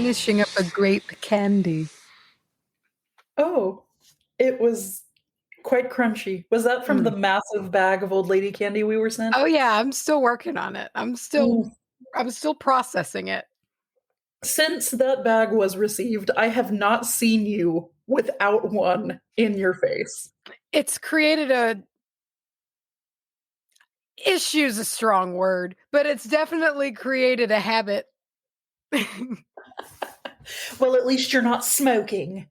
finishing up a grape candy. Oh, it was quite crunchy. Was that from the massive bag of old lady candy we were sent? Oh yeah, I'm still working on it. I'm still processing it. Since that bag was received, I have not seen you without one in your face. It's created a issue's a strong word, but it's definitely created a habit. Well, at least you're not smoking.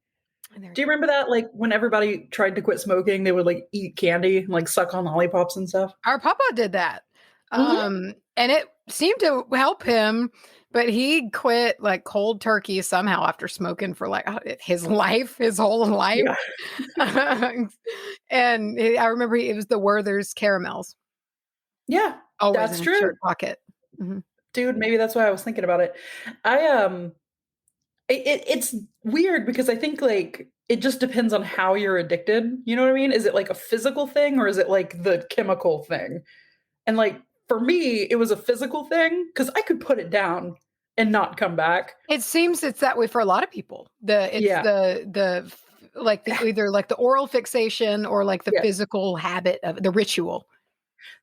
Do you remember that? Like when everybody tried to quit smoking, they would like eat candy and like suck on lollipops and stuff. Our papa did that. And it seemed to help him, but he quit like cold turkey somehow after smoking for like his whole life. Yeah. And I remember it was the Werther's caramels. Yeah, always that's in true. A shirt pocket. Dude, maybe that's why I was thinking about it. It's weird because I think like it just depends on how you're addicted. You know what I mean? Is it like a physical thing or is it like the chemical thing? And like for me, it was a physical thing because I could put it down and not come back. It seems it's that way for a lot of people. Either like the oral fixation or like the physical habit of the ritual.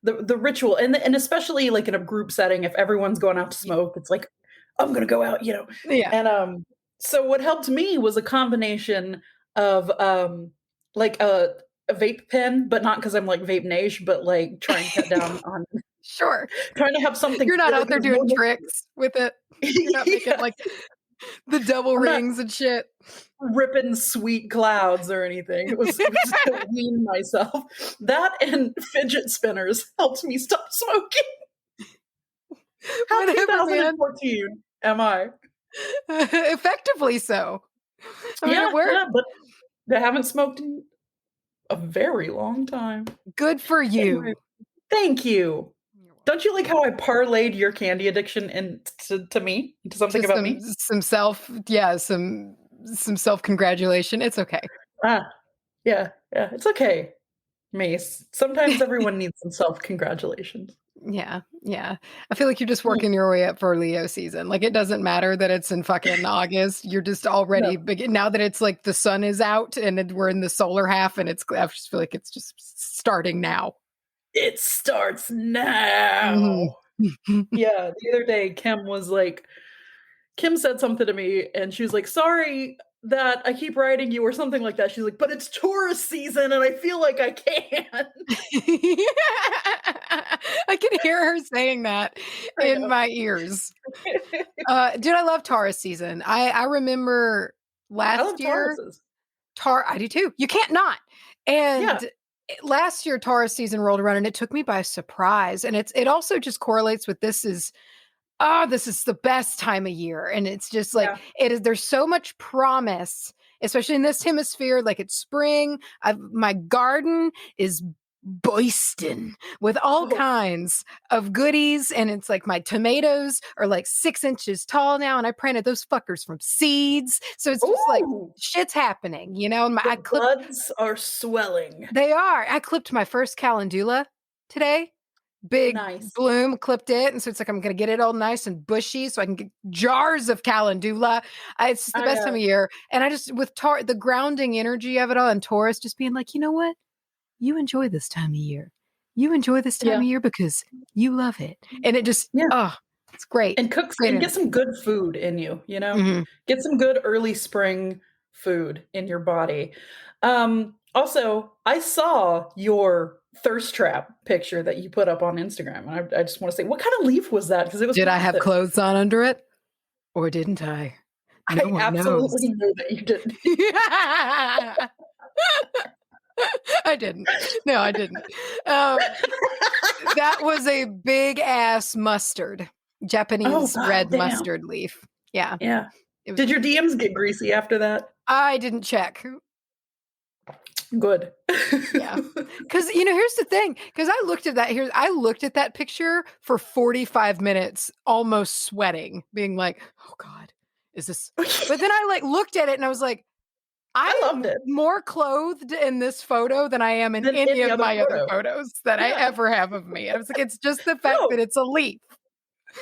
The ritual and especially like in a group setting, if everyone's going out to smoke, it's like I'm gonna go out, you know. Yeah. And so what helped me was a combination of like a vape pen, but not because I'm like vape nation, but like trying to cut down on sure. Trying to have something. You're not out there doing tricks with it. You're not making like the double rings and shit. Ripping sweet clouds or anything. It was just to wean myself. That and fidget spinners helped me stop smoking. How 2014 am I? Effectively so. I mean, yeah, but I haven't smoked in a very long time. Good for you. Anyway, thank you. Don't you like how I parlayed your candy addiction into me? Into something about me? Some self-congratulation. It's okay. Yeah. It's okay, Mace. Sometimes everyone needs some self-congratulations. Yeah. I feel like you're just working your way up for Leo season. Like it doesn't matter that it's in fucking August. You're just already now that it's like the sun is out and we're in the solar half and I just feel like it's just starting now. It starts now. Yeah, the other day Kim said something to me and she was like, sorry that I keep writing you or something like that. She's like, but it's tourist season and I feel like I can't. I can hear her saying that in my ears. Dude, I love Taurus season. I remember last year. I do too. You can't not. And last year Taurus season rolled around and it took me by surprise. And it also just correlates with this is the best time of year. And it's just like, there's so much promise, especially in this hemisphere. Like it's spring. My garden is boisting with all kinds of goodies. And it's like my tomatoes are like 6 inches tall now. And I planted those fuckers from seeds. So it's just like shit's happening, you know? And buds are swelling. They are. I clipped my first calendula today. Big bloom, clipped it. And so it's like, I'm going to get it all nice and bushy so I can get jars of calendula. It's just the best time of year. And I just, with the grounding energy of it all and Taurus just being like, you know what? You enjoy this time of year. You enjoy this time of year because you love it. And it just, it's great. And get some good food in you, you know? Get some good early spring food in your body. Also, I saw your thirst trap picture that you put up on Instagram. And I just want to say, what kind of leaf was that? Because it was. Did I have clothes on under it? Or didn't I? I absolutely knew that you didn't. I didn't. No, I didn't. That was a big ass mustard. Japanese red mustard leaf. Yeah. Yeah. Did your DMs get greasy after that? I didn't check. Good. Yeah. Because, here's the thing. Because I looked at that picture for 45 minutes, almost sweating, being like, oh God, is this? But then I looked at it and I was like, I loved it. More clothed in this photo than I am in any of my other photos that I ever have of me. I was like, it's just the fact that it's a leaf.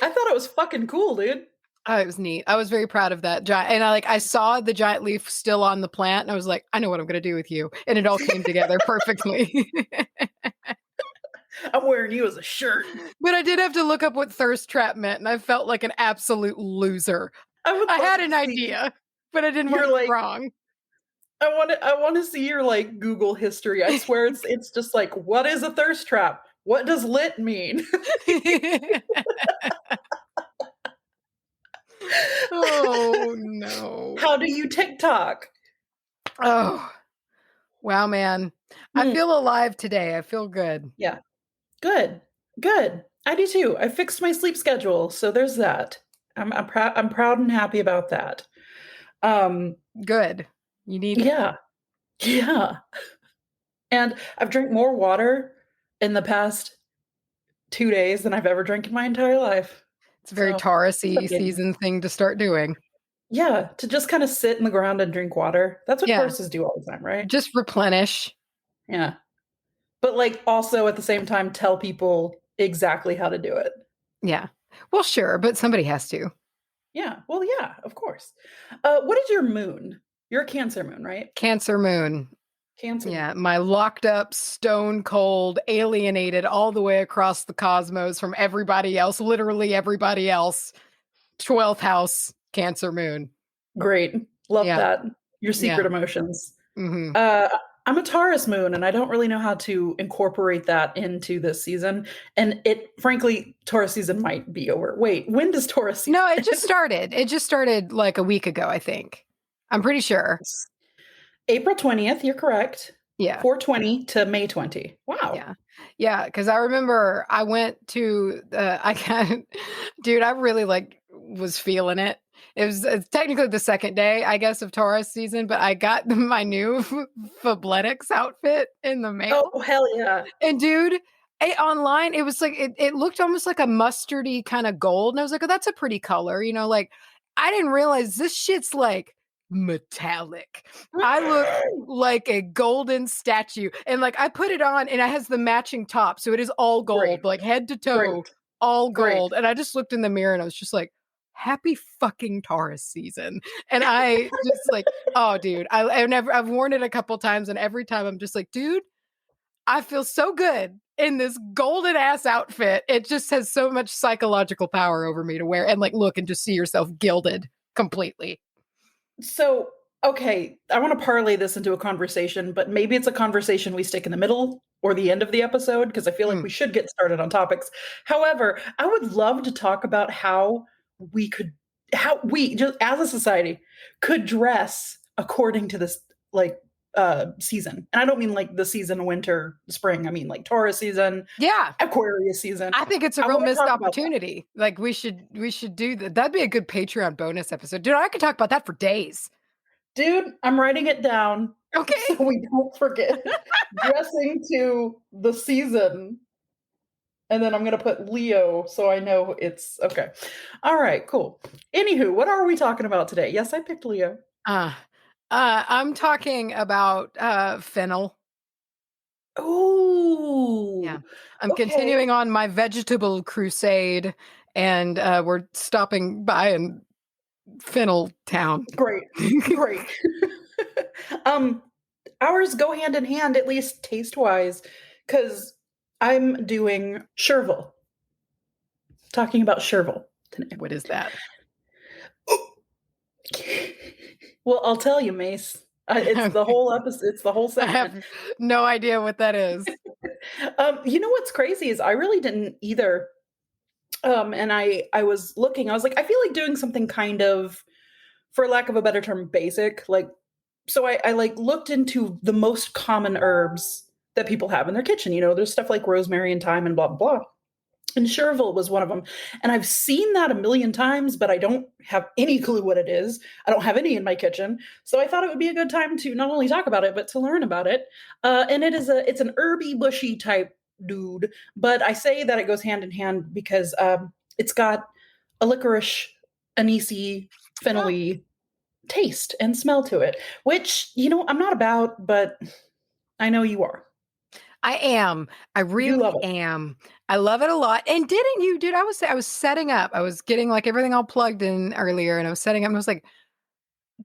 I thought it was fucking cool, dude. Oh, it was neat. I was very proud of that giant, and I saw the giant leaf still on the plant, and I was like, I know what I'm going to do with you, and it all came together perfectly. I'm wearing you as a shirt. But I did have to look up what thirst trap meant, and I felt like an absolute loser. I had an idea, but I didn't want to be wrong. I want to see your like Google history. I swear it's just like, what is a thirst trap? What does lit mean? Oh no. How do you TikTok? Oh. Wow, man. I feel alive today. I feel good. Yeah. Good. Good. I do too. I fixed my sleep schedule, so there's that. I'm proud and happy about that. Good. You need it. Yeah. Yeah. And I've drank more water in the past 2 days than I've ever drank in my entire life. It's a very Taurus-y season thing to start doing. Yeah, to just kind of sit in the ground and drink water. That's what horses do all the time, right? Just replenish. Yeah. But like also at the same time tell people exactly how to do it. Yeah. Well, sure, but somebody has to. Yeah. Well, yeah, of course. What is your moon? You're a Cancer moon, right? Cancer moon. Cancer. Yeah, my locked up, stone cold, alienated all the way across the cosmos from everybody else, literally everybody else. 12th house, Cancer moon. Great. Love that. Your secret emotions. Mm-hmm. I'm a Taurus moon, and I don't really know how to incorporate that into this season. And frankly, Taurus season might be over. Wait, when does Taurus season? No, it just started. It just started like a week ago, I think. I'm pretty sure. April 20th, you're correct. Yeah. 4/20 to May 20. Wow. Yeah. Yeah, because I remember I went to dude, I really was feeling it. It's technically the second day, I guess, of Taurus season, but I got my new Fabletics outfit in the mail. Oh, hell yeah. And dude, online, it was like, it looked almost like a mustardy kind of gold. And I was like, oh, that's a pretty color. Like, I didn't realize this shit's like metallic. I look like a golden statue. And like, I put it on and it has the matching top. So it is all gold, like head to toe, all gold. And I just looked in the mirror and I was just like, happy fucking Taurus season. And I just like, oh dude, I've worn it a couple times and every time I'm just like, dude, I feel so good in this golden ass outfit. It just has so much psychological power over me to wear and like look and just see yourself gilded completely. So, okay, I want to parlay this into a conversation, but maybe it's a conversation we stick in the middle or the end of the episode because I feel like we should get started on topics. However, I would love to talk about how we just as a society could dress according to this like season. And I don't mean like the season winter, spring. I mean like Taurus season. Yeah. Aquarius season. I think it's a real missed opportunity. Like we should do that. That'd be a good Patreon bonus episode. Dude, I could talk about that for days. Dude, I'm writing it down. Okay. So we don't forget. Dressing to the season. And then I'm going to put Leo so I know it's okay. All right, cool. Anywho, what are we talking about today? Yes, I picked Leo. I'm talking about fennel. Oh. Yeah. I'm continuing on my vegetable crusade and we're stopping by in Fennel Town. Great. Great. Ours go hand in hand, at least taste-wise, because I'm doing Chervil. Talking about Chervil today. What is that? Well, I'll tell you, Mace. It's the whole episode. It's the whole segment. I have no idea what that is. You know what's crazy is I really didn't either. And I was looking. I was like, I feel like doing something kind of, for lack of a better term, basic. Like, so I like looked into the most common herbs that people have in their kitchen. There's stuff like rosemary and thyme and blah blah blah. And Chervil was one of them. And I've seen that a million times, but I don't have any clue what it is. I don't have any in my kitchen. So I thought it would be a good time to not only talk about it, but to learn about it. And it's an herby, bushy type dude. But I say that it goes hand in hand because it's got a licorice, anisey, fennel-y taste and smell to it, which, I'm not about, but I know you are. I am. I You do love really it. am. I love it a lot. And didn't you, dude? I was setting up. I was getting like everything all plugged in earlier, and I was setting up. And I was like,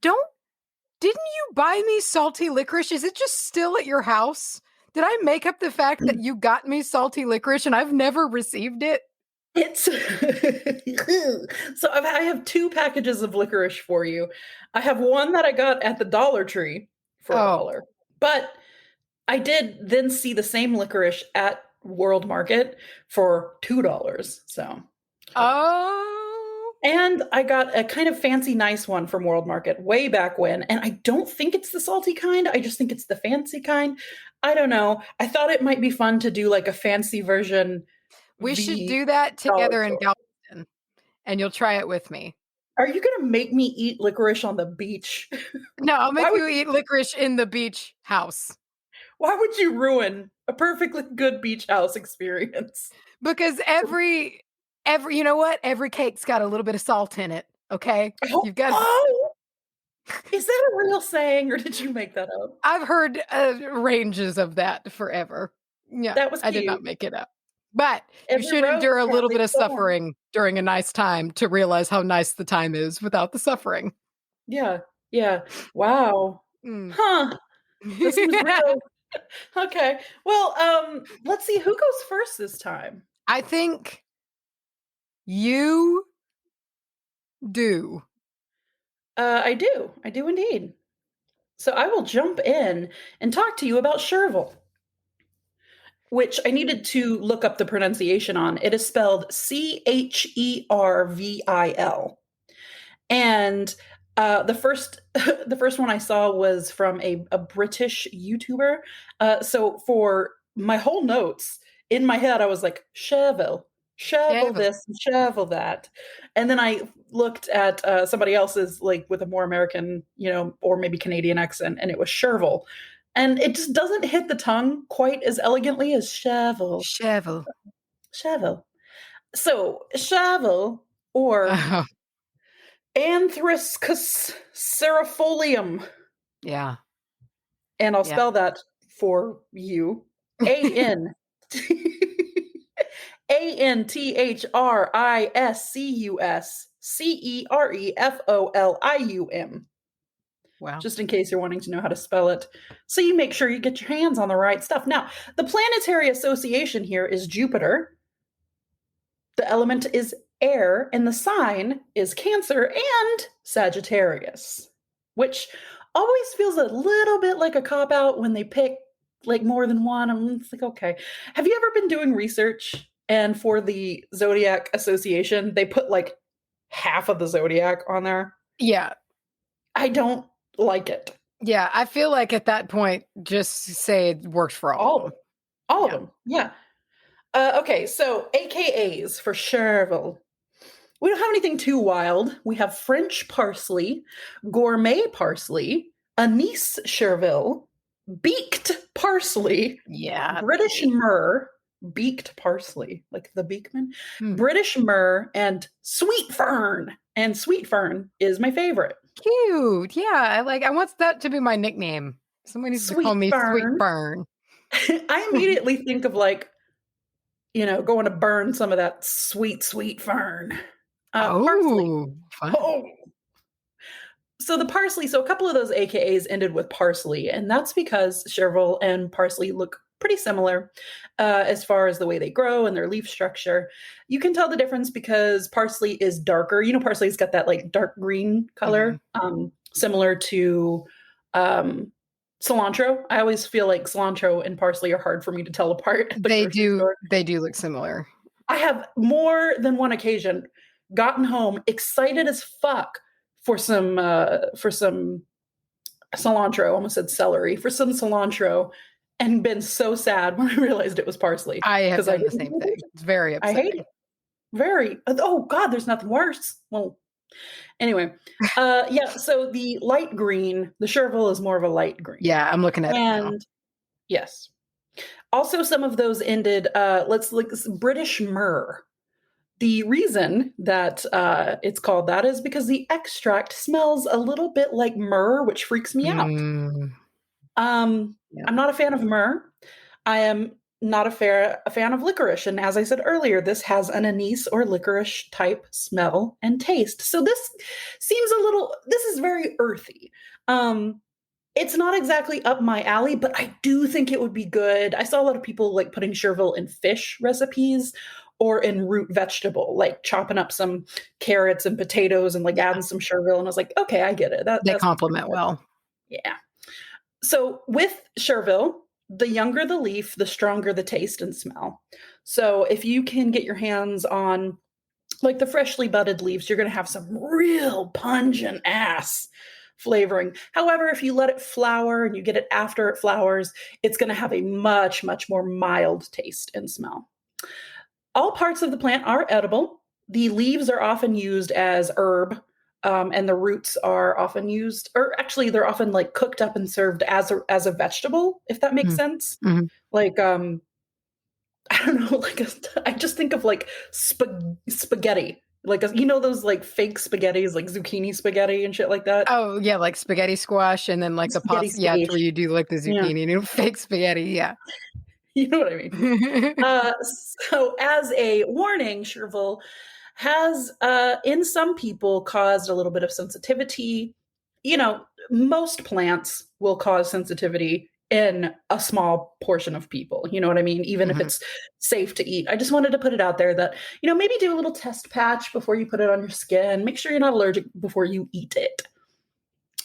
"Don't didn't you buy me salty licorice? Is it just still at your house? Did I make up the fact that you got me salty licorice and I've never received it?" It's so I have 2 packages of licorice for you. I have one that I got at the Dollar Tree for Oh. $1, but I did then see the same licorice at World Market for $2, so Oh. and I got a kind of fancy nice one from World Market way back when, and I don't think it's the salty kind, I just think it's the fancy kind. I don't know. I thought it might be fun to do, like, a fancy version We should v do that dollar together in store. Galveston, and you'll try it with me. Are you gonna make me eat licorice on the beach? No, I'll Why make would you eat licorice in the beach house. why would you ruin a perfectly good beach house experience? Because every you know what? Every cake's got a little bit of salt in it, okay? Oh, You've got oh! Is that a real saying, or did you make that up? I've heard, ranges of that forever. Yeah, That was I did cute. not make it up. But you Every should endure rose a has little bit its of thorn. suffering during a nice time to realize how nice the time is without the suffering. Yeah, yeah. Wow. Mm. Huh, this seems real. Okay. Well, let's see who goes first this time. I think you do. I do. I do indeed. So I will jump in and talk to you about Chervil, which I needed to look up the pronunciation on. It is spelled Chervil. And the first the first one I saw was from a British YouTuber. So for my whole notes in my head, I was like, Chervil, Chervil Devil. this, Chervil that. And then I looked at somebody else's, like with a more American, or maybe Canadian accent, and it was Chervil. And it just doesn't hit the tongue quite as elegantly as Chervil. Shovel. Chervil. So, Chervil, or Oh, Anthrascus cerifolium, yeah. and I'll Yeah. spell that for you. A-N Anthrascuscerifolium. Wow. Just in case you're wanting to know how to spell it. So you make sure you get your hands on the right stuff. Now, the planetary association here is Jupiter. The element is air, and the sign is Cancer and Sagittarius, which always feels a little bit like a cop out when they pick like more than one. It's like, okay. Have you ever been doing research and for the zodiac association, they put like half of the zodiac on there? Yeah. I don't like it. Yeah, I feel like at that point, just say it works for all All of of them. them. All Yeah. of them. Yeah. Okay, so AKAs for Chervil. We don't have anything too wild. We have French parsley, gourmet parsley, anise chervil, beaked parsley, Yeah. British myrrh, beaked parsley, like the Beekman, Hmm. British myrrh, and sweet fern. And sweet fern is my favorite. Cute. Yeah. I want that to be my nickname. Someone needs to call Sweet me Sweet fern. Fern. I immediately think of like, going to burn some of that sweet, sweet fern. Parsley. Oh, fun. Oh, so the parsley, so a couple of those AKAs ended with parsley, and that's because chervil and parsley look pretty similar as far as the way they grow and their leaf structure. You can tell the difference because parsley is darker. Parsley's got that like dark green color, similar to cilantro. I always feel like cilantro and parsley are hard for me to tell apart at the grocery store. They do look similar. I have more than one occasion gotten home excited as fuck for some cilantro. Almost said celery, for some cilantro, and been so sad when I realized it was parsley. I have because done the same thing. It's very I hate upsetting. it. Very. Oh God, there's nothing worse. Well, anyway, yeah. So the light green, the Chervil is more of a light green. Yeah, I'm looking at it now. And yes, also some of those ended. Let's look. British myrrh. The reason that it's called that is because the extract smells a little bit like myrrh, which freaks me out. Yeah. I'm not a fan of myrrh. I am not a fan of licorice. And as I said earlier, this has an anise or licorice type smell and taste. So this is very earthy. It's not exactly up my alley, but I do think it would be good. I saw a lot of people like putting chervil in fish recipes or in root vegetable, like chopping up some carrots and potatoes and like adding some chervil. And I was like, okay, I get it. They complement well. Yeah. So with chervil, the younger the leaf, the stronger the taste and smell. So if you can get your hands on like the freshly budded leaves, you're going to have some real pungent ass flavoring. However, if you let it flower and you get it after it flowers, it's going to have a much, much more mild taste and smell. All parts of the plant are edible. The leaves are often used as herb, and the roots are often used, or actually they're often like cooked up and served as a vegetable, if that makes sense. Mm-hmm. Like, I don't know, like I just think of like spaghetti. Like, you know, those like fake spaghettis, like zucchini spaghetti and shit like that. Oh yeah, like spaghetti squash, and then like the pasta. Yeah, where you do like the zucchini, and fake spaghetti. Yeah, you know what I mean. So, as a warning, chervil has, in some people, caused a little bit of sensitivity. You know, most plants will cause sensitivity in a small portion of people. You know what I mean? Even if it's safe to eat. I just wanted to put it out there that, you know, maybe do a little test patch before you put it on your skin. Make sure you're not allergic before you eat it.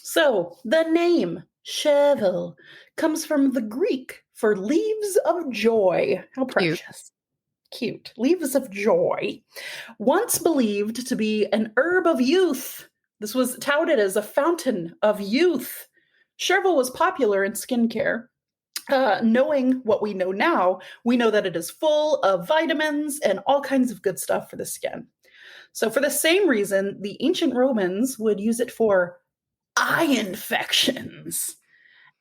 So the name chervil comes from the Greek for leaves of joy. How precious. Cute. Leaves of joy. Once believed to be an herb of youth. This was touted as a fountain of youth. Chervil was popular in skincare. Knowing what we know now, we know that it is full of vitamins and all kinds of good stuff for the skin. So for the same reason, the ancient Romans would use it for eye infections.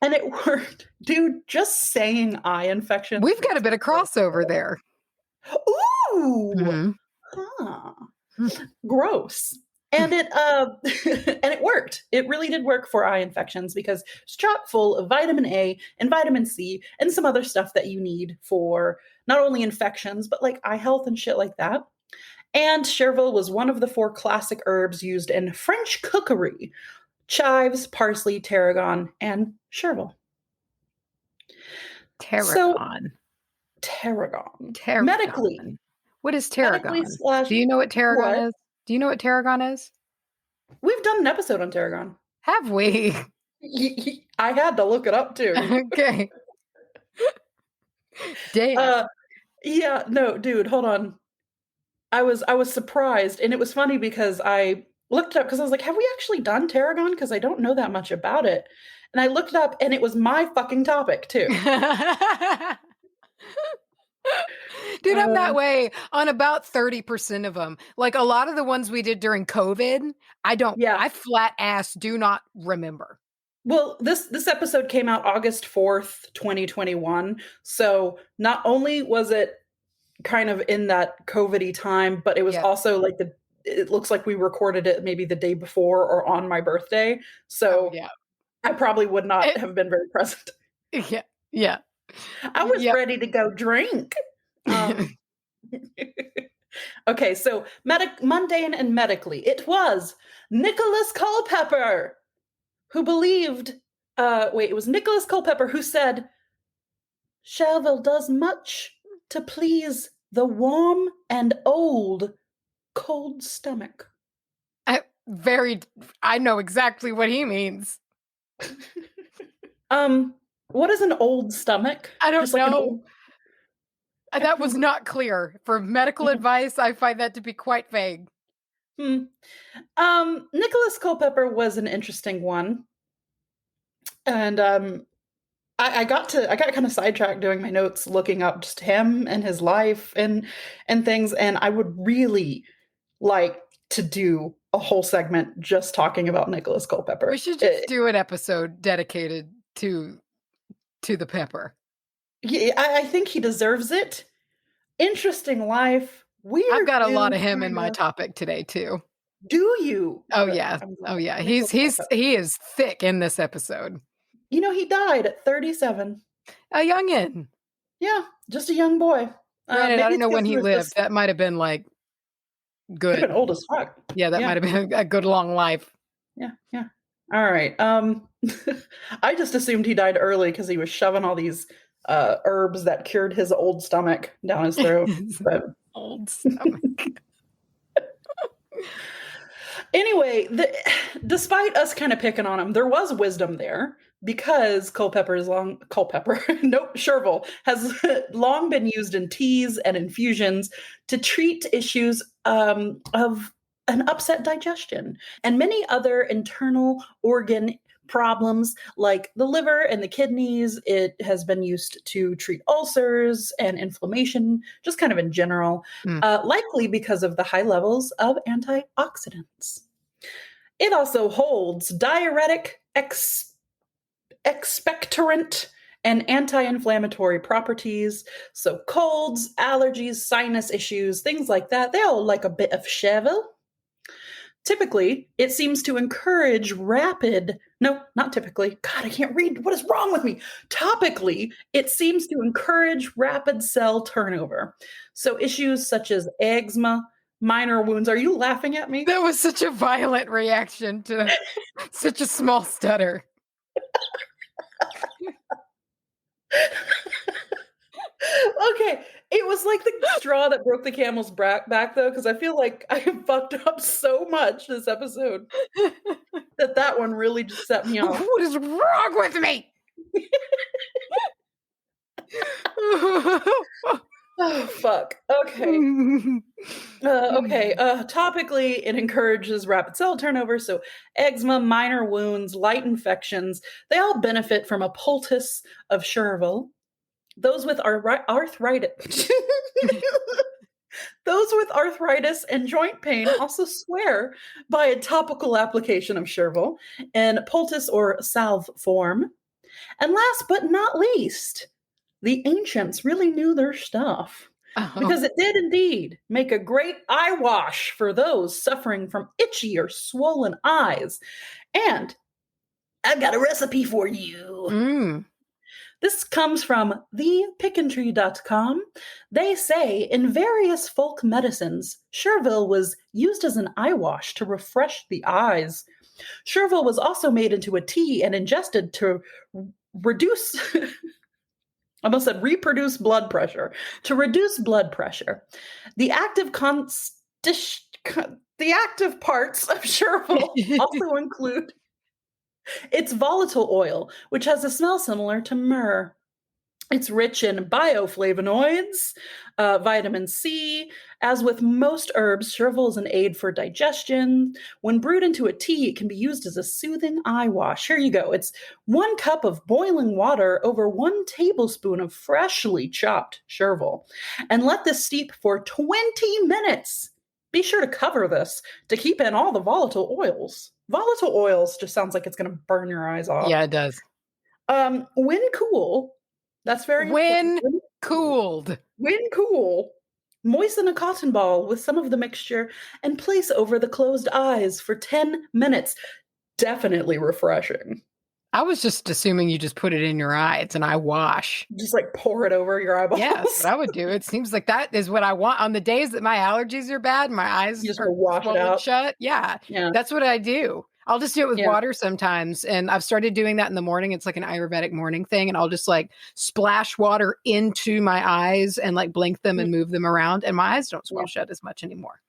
And it worked. Dude, just saying eye infections. We've got a bit of crossover there. Ooh. Mm-hmm. Huh. Gross. And it worked. It really did work for eye infections because it's chock full of vitamin A and vitamin C and some other stuff that you need for not only infections, but like eye health and shit like that. And chervil was one of the 4 classic herbs used in French cookery: chives, parsley, tarragon, and chervil. Tarragon. Tarragon. Medically. What is tarragon? Do you know what tarragon is? Do you know what tarragon is? We've done an episode on tarragon. Have we? I had to look it up too. Okay. Damn. Yeah, no, dude, hold on. I was surprised, and it was funny because I looked it up because I was like, have we actually done tarragon? Because I don't know that much about it. And I looked it up, and it was my fucking topic too. Dude, I'm that way on about 30% of them. Like a lot of the ones we did during COVID, I flat ass do not remember. Well, this episode came out August 4th, 2021. So not only was it kind of in that COVID-y time, but it was also like it looks like we recorded it maybe the day before or on my birthday. So I probably would not have been very present. Yeah. Yeah. I was ready to go drink. Okay, so mundane and medically, it was Nicholas Culpepper who believed, it was Nicholas Culpepper who said, chervil does much to please the warm and old cold stomach. I know exactly what he means. What is an old stomach? I don't know. That was not clear. For medical advice, I find that to be quite vague. Nicholas Culpepper was an interesting one. And I got kind of sidetracked doing my notes, looking up just him and his life and things. And I would really like to do a whole segment just talking about Nicholas Culpepper. We should just do an episode dedicated to the pepper. Yeah, I think he deserves it. Interesting life. I've got a lot of him in my topic today too. Do you? Oh yeah. Oh yeah. He is thick in this episode. You know, he died at 37. A youngin'. Yeah, just a young boy. Granted, I Maybe don't it's know because when he he was lived. just That might have been like could have been good. old as fuck. Yeah, that might have been a good long life. Yeah, yeah. All right. I just assumed he died early because he was shoving all these herbs that cured his old stomach down his throat. But Old stomach. anyway, despite us kind of picking on him, there was wisdom there because Chervil has long been used in teas and infusions to treat issues of an upset digestion and many other internal organ problems like the liver and the kidneys. It has been used to treat ulcers and inflammation, just kind of in general, likely because of the high levels of antioxidants. It also holds diuretic, expectorant, and anti-inflammatory properties. So colds, allergies, sinus issues, things like that, they all like a bit of Chervil. Typically, it seems to encourage not typically. God, I can't read. What is wrong with me? Topically, it seems to encourage rapid cell turnover. So issues such as eczema, minor wounds. Are you laughing at me? That was such a violent reaction to such a small stutter. Okay, it was like the straw that broke the camel's back though, because I feel like I have fucked up so much this episode that one really just set me off. What is wrong with me? Oh, fuck. Okay. Okay. Topically, it encourages rapid cell turnover. So, eczema, minor wounds, light infections, they all benefit from a poultice of Chervil. Those with arthritis. Those with arthritis and joint pain also swear by a topical application of Chervil in poultice or salve form. And last but not least, the ancients really knew their stuff because it did indeed make a great eye wash for those suffering from itchy or swollen eyes. And I've got a recipe for you. This comes from thepickandtree.com. They say in various folk medicines, Chervil was used as an eye wash to refresh the eyes. Chervil was also made into a tea and ingested to reduce I almost said reproduce blood pressure. To reduce blood pressure. The active parts of Chervil also include its volatile oil, which has a smell similar to myrrh. It's rich in bioflavonoids, vitamin C. As with most herbs, Chervil is an aid for digestion. When brewed into a tea, it can be used as a soothing eye wash. Here you go. It's 1 cup of boiling water over 1 tablespoon of freshly chopped Chervil. And let this steep for 20 minutes. Be sure to cover this to keep in all the volatile oils. Volatile oils just sounds like it's going to burn your eyes off. Yeah, it does. When cool, that's very important. When cool, moisten a cotton ball with some of the mixture and place over the closed eyes for 10 minutes. Definitely refreshing. I was just assuming you just put it in your eye. It's an eye wash. Just like pour it over your eyeballs. Yeah, that's what I would do. It seems like that is what I want. On the days that my allergies are bad, my eyes just are wash it out. Shut. Yeah, that's what I do. I'll just do it with water sometimes. And I've started doing that in the morning. It's like an Ayurvedic morning thing. And I'll just like splash water into my eyes and like blink them and move them around. And my eyes don't swell shut as much anymore.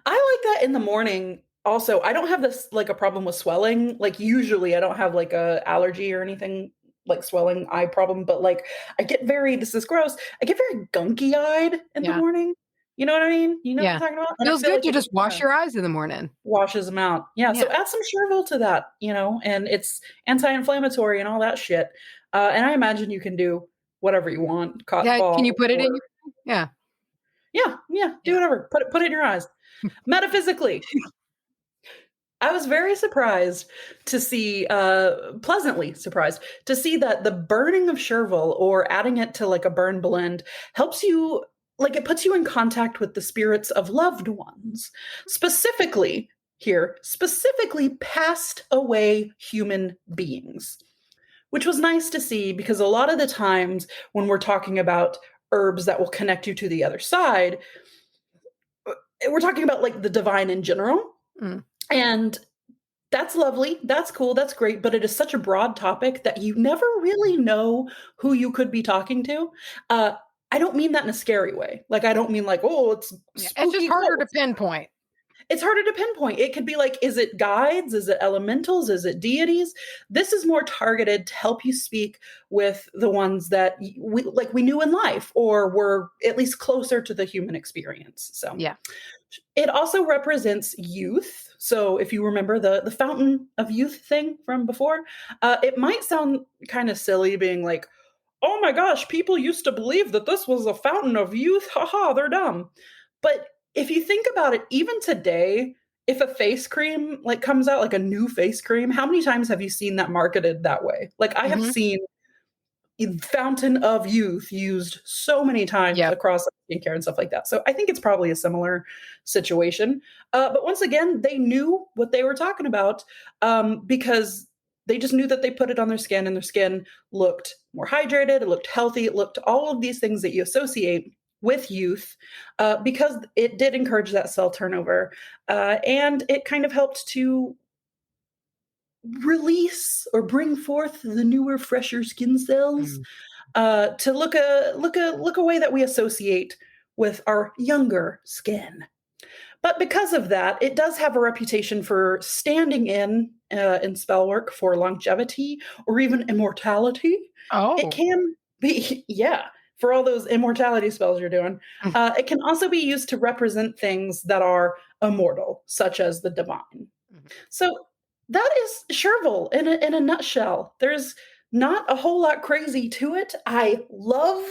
I like that in the morning. Also, I don't have this like a problem with swelling. Like usually I don't have like a allergy or anything like swelling eye problem. But like I get this is gross. I get very gunky eyed in the morning. You know what I mean? You know what I'm talking about? It feels good to just wash your eyes in the morning. Washes them out. Yeah. So add some Chervil to that, and it's anti-inflammatory and all that shit. And I imagine you can do whatever you want. Cotton ball. Can you put it in your Yeah. Do whatever. Put it in your eyes. Metaphysically. I was very surprised to see, pleasantly surprised to see that the burning of Chervil or adding it to like a burn blend helps you, like it puts you in contact with the spirits of loved ones, specifically passed away human beings. which was nice to see because a lot of the times when we're talking about herbs that will connect you to the other side, we're talking about like the divine in general. Mm. And that's lovely. That's cool. That's great. But it is such a broad topic that you never really know who you could be talking to. I don't mean that in a scary way. Like, I don't mean like, oh, it's spooky. It's just harder to pinpoint. It's harder to pinpoint. It could be like, is it guides? Is it elementals? Is it deities? This is more targeted to help you speak with the ones that we knew in life or were at least closer to the human experience. So yeah. It also represents youth. So if you remember the fountain of youth thing from before, it might sound kind of silly being like, oh my gosh, people used to believe that this was a fountain of youth. Haha, they're dumb. But if you think about it, even today, if a face cream like comes out, like a new face cream, how many times have you seen that marketed that way? Like I have seen fountain of youth used so many times across skincare and stuff like that. So I think it's probably a similar situation. But once again, they knew what they were talking about because they just knew that they put it on their skin and their skin looked more hydrated. It looked healthy. It looked all of these things that you associate with youth because it did encourage that cell turnover. And it kind of helped to release or bring forth the newer, fresher skin cells to look a way that we associate with our younger skin. But because of that, it does have a reputation for standing in spell work for longevity or even immortality. Oh, it can be, for all those immortality spells you're doing. It can also be used to represent things that are immortal, such as the divine. So that is Chervil in a nutshell. There's not a whole lot crazy to it. I love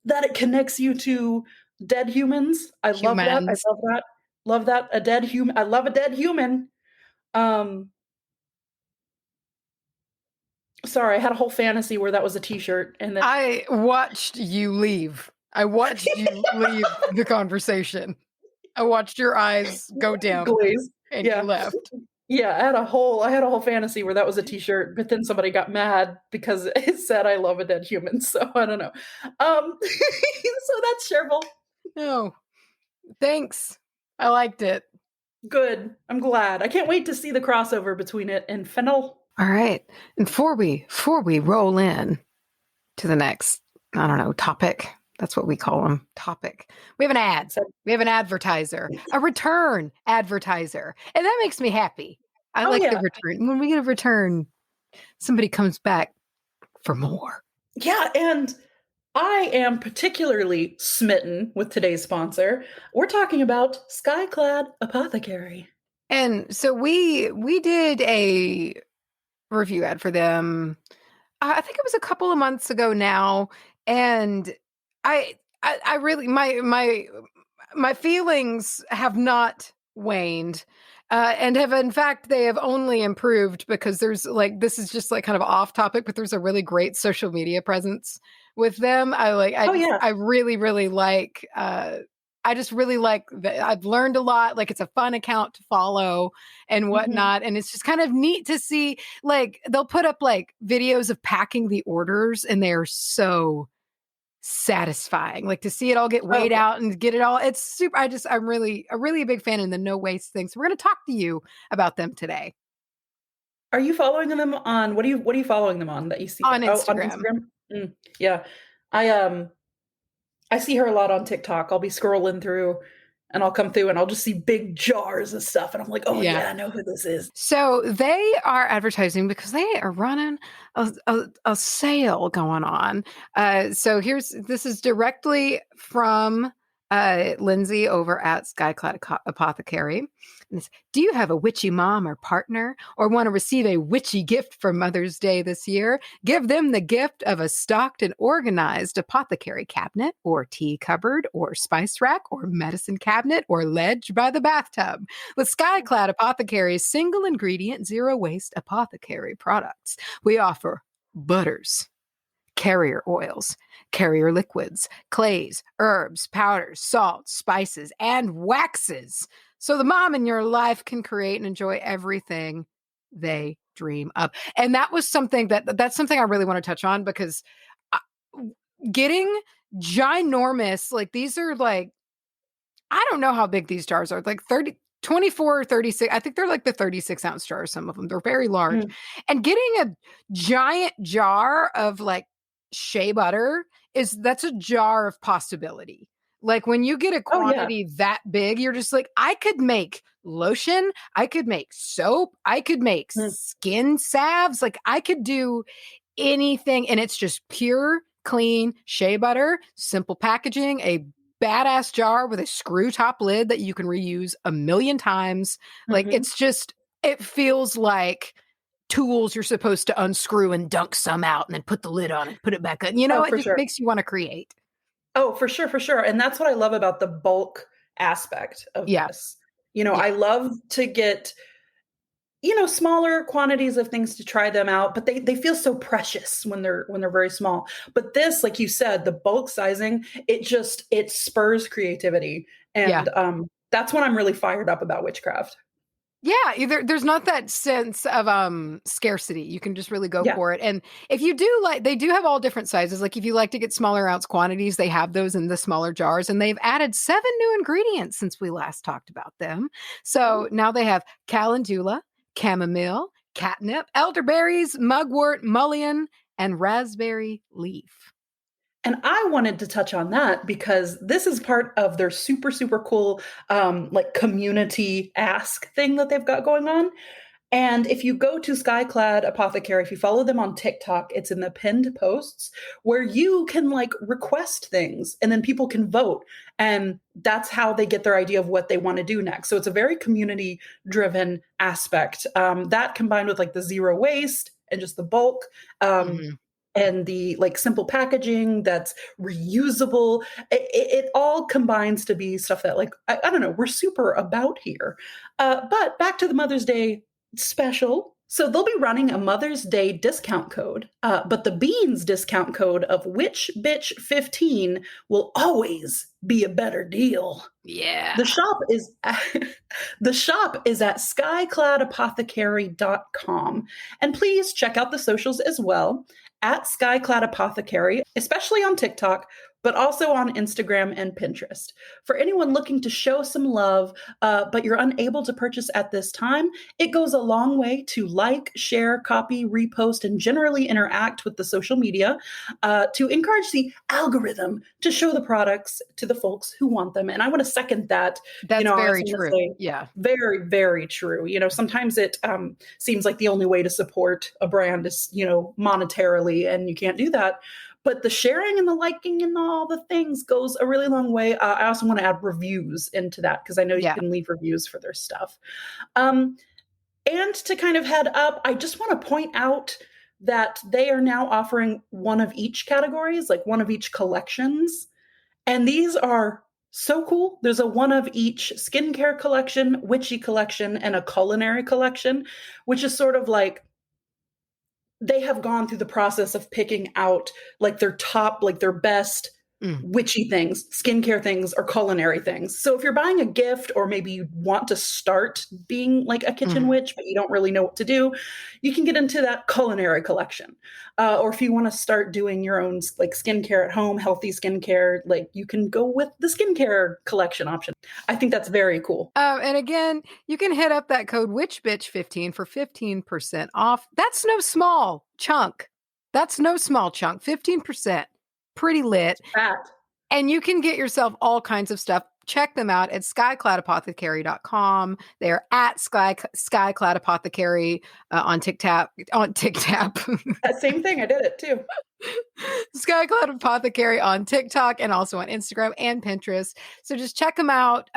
that it connects you to dead humans. I love that. I love that. Love that. A dead human. I love a dead human. Sorry, I had a whole fantasy where that was a t-shirt. And then I watched you leave. I watched you leave the conversation. I watched your eyes go dim and you left. Yeah, I had a whole fantasy where that was a t-shirt, but then somebody got mad because it said I love a dead human. So I don't know. So that's Chervil. No. Thanks. I liked it. Good. I'm glad. I can't wait to see the crossover between it and Fennel. All right. And before we roll in to the next, I don't know, topic. That's what we call them. Topic. We have an ad. We have an advertiser, a return advertiser. And that makes me happy. I like the return. When we get a return, somebody comes back for more. Yeah. And I am particularly smitten with today's sponsor. We're talking about Skyclad Apothecary. And so we did a review ad for them. I think it was a couple of months ago now. And I really, my feelings have not waned. And have, in fact, they have only improved because there's like, this is just like kind of off topic, but there's a really great social media presence with them. I really, really like, I just really like that. I've learned a lot. Like, it's a fun account to follow and whatnot. And it's just kind of neat to see, like, they'll put up like videos of packing the orders and they're so satisfying, like to see it all get weighed out and get it all. It's super. I'm really a big fan of the no waste thing. So we're going to talk to you about them today. Are you following them on what are you following them on that you see on Instagram? On Instagram? Yeah, I see her a lot on TikTok. I'll be scrolling through and I'll come through and I'll just see big jars of stuff. And I'm like, oh yeah, I know who this is. So they are advertising because they are running a sale going on. So this is directly from Lindsay over at Skyclad Apothecary. Do you have a witchy mom or partner or want to receive a witchy gift for Mother's Day this year? Give them the gift of a stocked and organized apothecary cabinet or tea cupboard or spice rack or medicine cabinet or ledge by the bathtub. With Skyclad Apothecary's single ingredient, zero waste apothecary products, we offer butters, carrier oils, carrier liquids, clays, herbs, powders, salts, spices, and waxes. So the mom in your life can create and enjoy everything they dream of. And that was something that's something I really want to touch on, because getting ginormous, like these are like, I don't know how big these jars are, like 24 or 36. I think they're like the 36-ounce jars. Some of them, they're very large. And getting a giant jar of like shea butter that's a jar of possibility. Like when you get a quantity that big, you're just like, I could make lotion, I could make soap, I could make skin salves, like I could do anything. And it's just pure, clean shea butter, simple packaging, a badass jar with a screw top lid that you can reuse 1,000,000 times. Like it's just, it feels like tools you're supposed to unscrew and dunk some out and then put the lid on and put it back on. You know, it just makes you want to create. Oh, for sure, for sure. And that's what I love about the bulk aspect of this. You know, I love to get, you know, smaller quantities of things to try them out, but they feel so precious when they're very small. But this, like you said, the bulk sizing, it spurs creativity. And that's when I'm really fired up about witchcraft. Yeah, there's not that sense of scarcity. You can just really go for it. And if you do like, they do have all different sizes. Like if you like to get smaller ounce quantities, they have those in the smaller jars, and they've added 7 new ingredients since we last talked about them. So now they have calendula, chamomile, catnip, elderberries, mugwort, mullein, and raspberry leaf. And I wanted to touch on that because this is part of their super, super cool, like community ask thing that they've got going on. And if you go to Skyclad Apothecary, if you follow them on TikTok, it's in the pinned posts where you can like request things and then people can vote. And that's how they get their idea of what they want to do next. So it's a very community driven aspect. That combined with like the zero waste and just the bulk. And the like simple packaging that's reusable, it all combines to be stuff that like, I don't know, we're super about here. But back to the Mother's Day special. So they'll be running a Mother's Day discount code, but the Beans discount code of witchbitch15 will always be a better deal. Yeah. The shop is at skycladapothecary.com. And please check out the socials as well at Skyclad Apothecary, especially on TikTok, but also on Instagram and Pinterest. For anyone looking to show some love, but you're unable to purchase at this time, it goes a long way to like, share, copy, repost, and generally interact with the social media to encourage the algorithm to show the products to the folks who want them. And I want to second that. That's very true. Yeah. Very, very true. You know, sometimes it seems like the only way to support a brand is, you know, monetarily, and you can't do that. But the sharing and the liking and all the things goes a really long way. I also want to add reviews into that because I know you can leave reviews for their stuff. And to kind of head up, I just want to point out that they are now offering one of each categories, like one of each collections. And these are so cool. There's a one of each skincare collection, witchy collection, and a culinary collection, which is sort of like, they have gone through the process of picking out like their top, like their best witchy things, skincare things, or culinary things. So if you're buying a gift, or maybe you want to start being like a kitchen witch, but you don't really know what to do, you can get into that culinary collection. Or if you want to start doing your own like skincare at home, healthy skincare, like you can go with the skincare collection option. I think that's very cool. And again, you can hit up that code witchbitch15 for 15% off. That's no small chunk. 15%. Pretty lit. And you can get yourself all kinds of stuff. Check them out at skycladapothecary.com. They're at Skyclad Apothecary on TikTok. Same thing. I did it too. Skyclad Apothecary on TikTok and also on Instagram and Pinterest. So just check them out.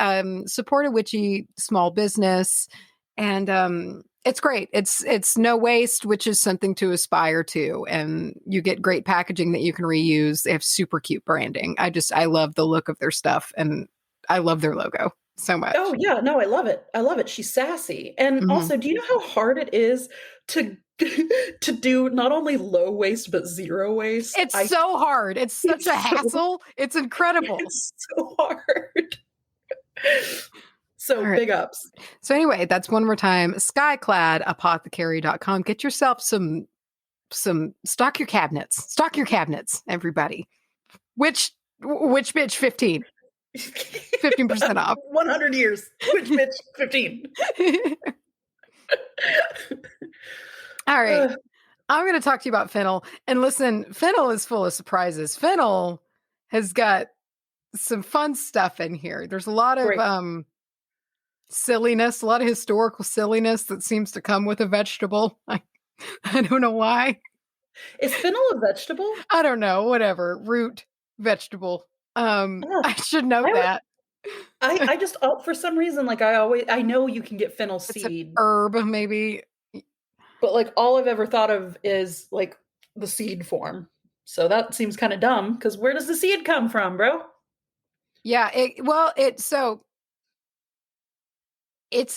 Support a witchy small business. And it's great. It's no waste, which is something to aspire to. And you get great packaging that you can reuse. They have super cute branding. I love the look of their stuff, and I love their logo so much. Oh yeah, no, I love it. She's sassy. And also, do you know how hard it is to do not only low waste but zero waste? It's so hard. It's such a hassle. It's incredible. It's so hard. So All right. big ups. So anyway, that's one more time. Skycladapothecary.com. Get yourself some stock your cabinets. Stock your cabinets, everybody. Which bitch 15? 15% off. 100 years. Which bitch 15? All right. I'm going to talk to you about Fennel. And listen, Fennel is full of surprises. Fennel has got some fun stuff in here. There's a lot of silliness, a lot of historical silliness that seems to come with a vegetable. I don't know why. Is fennel a vegetable? I don't know. Whatever. Root vegetable. I should note that. I just, for some reason, like I know you can get fennel seed. It's an herb, maybe. But like all I've ever thought of is like the seed form. So that seems kind of dumb because where does the seed come from, bro? Yeah. It's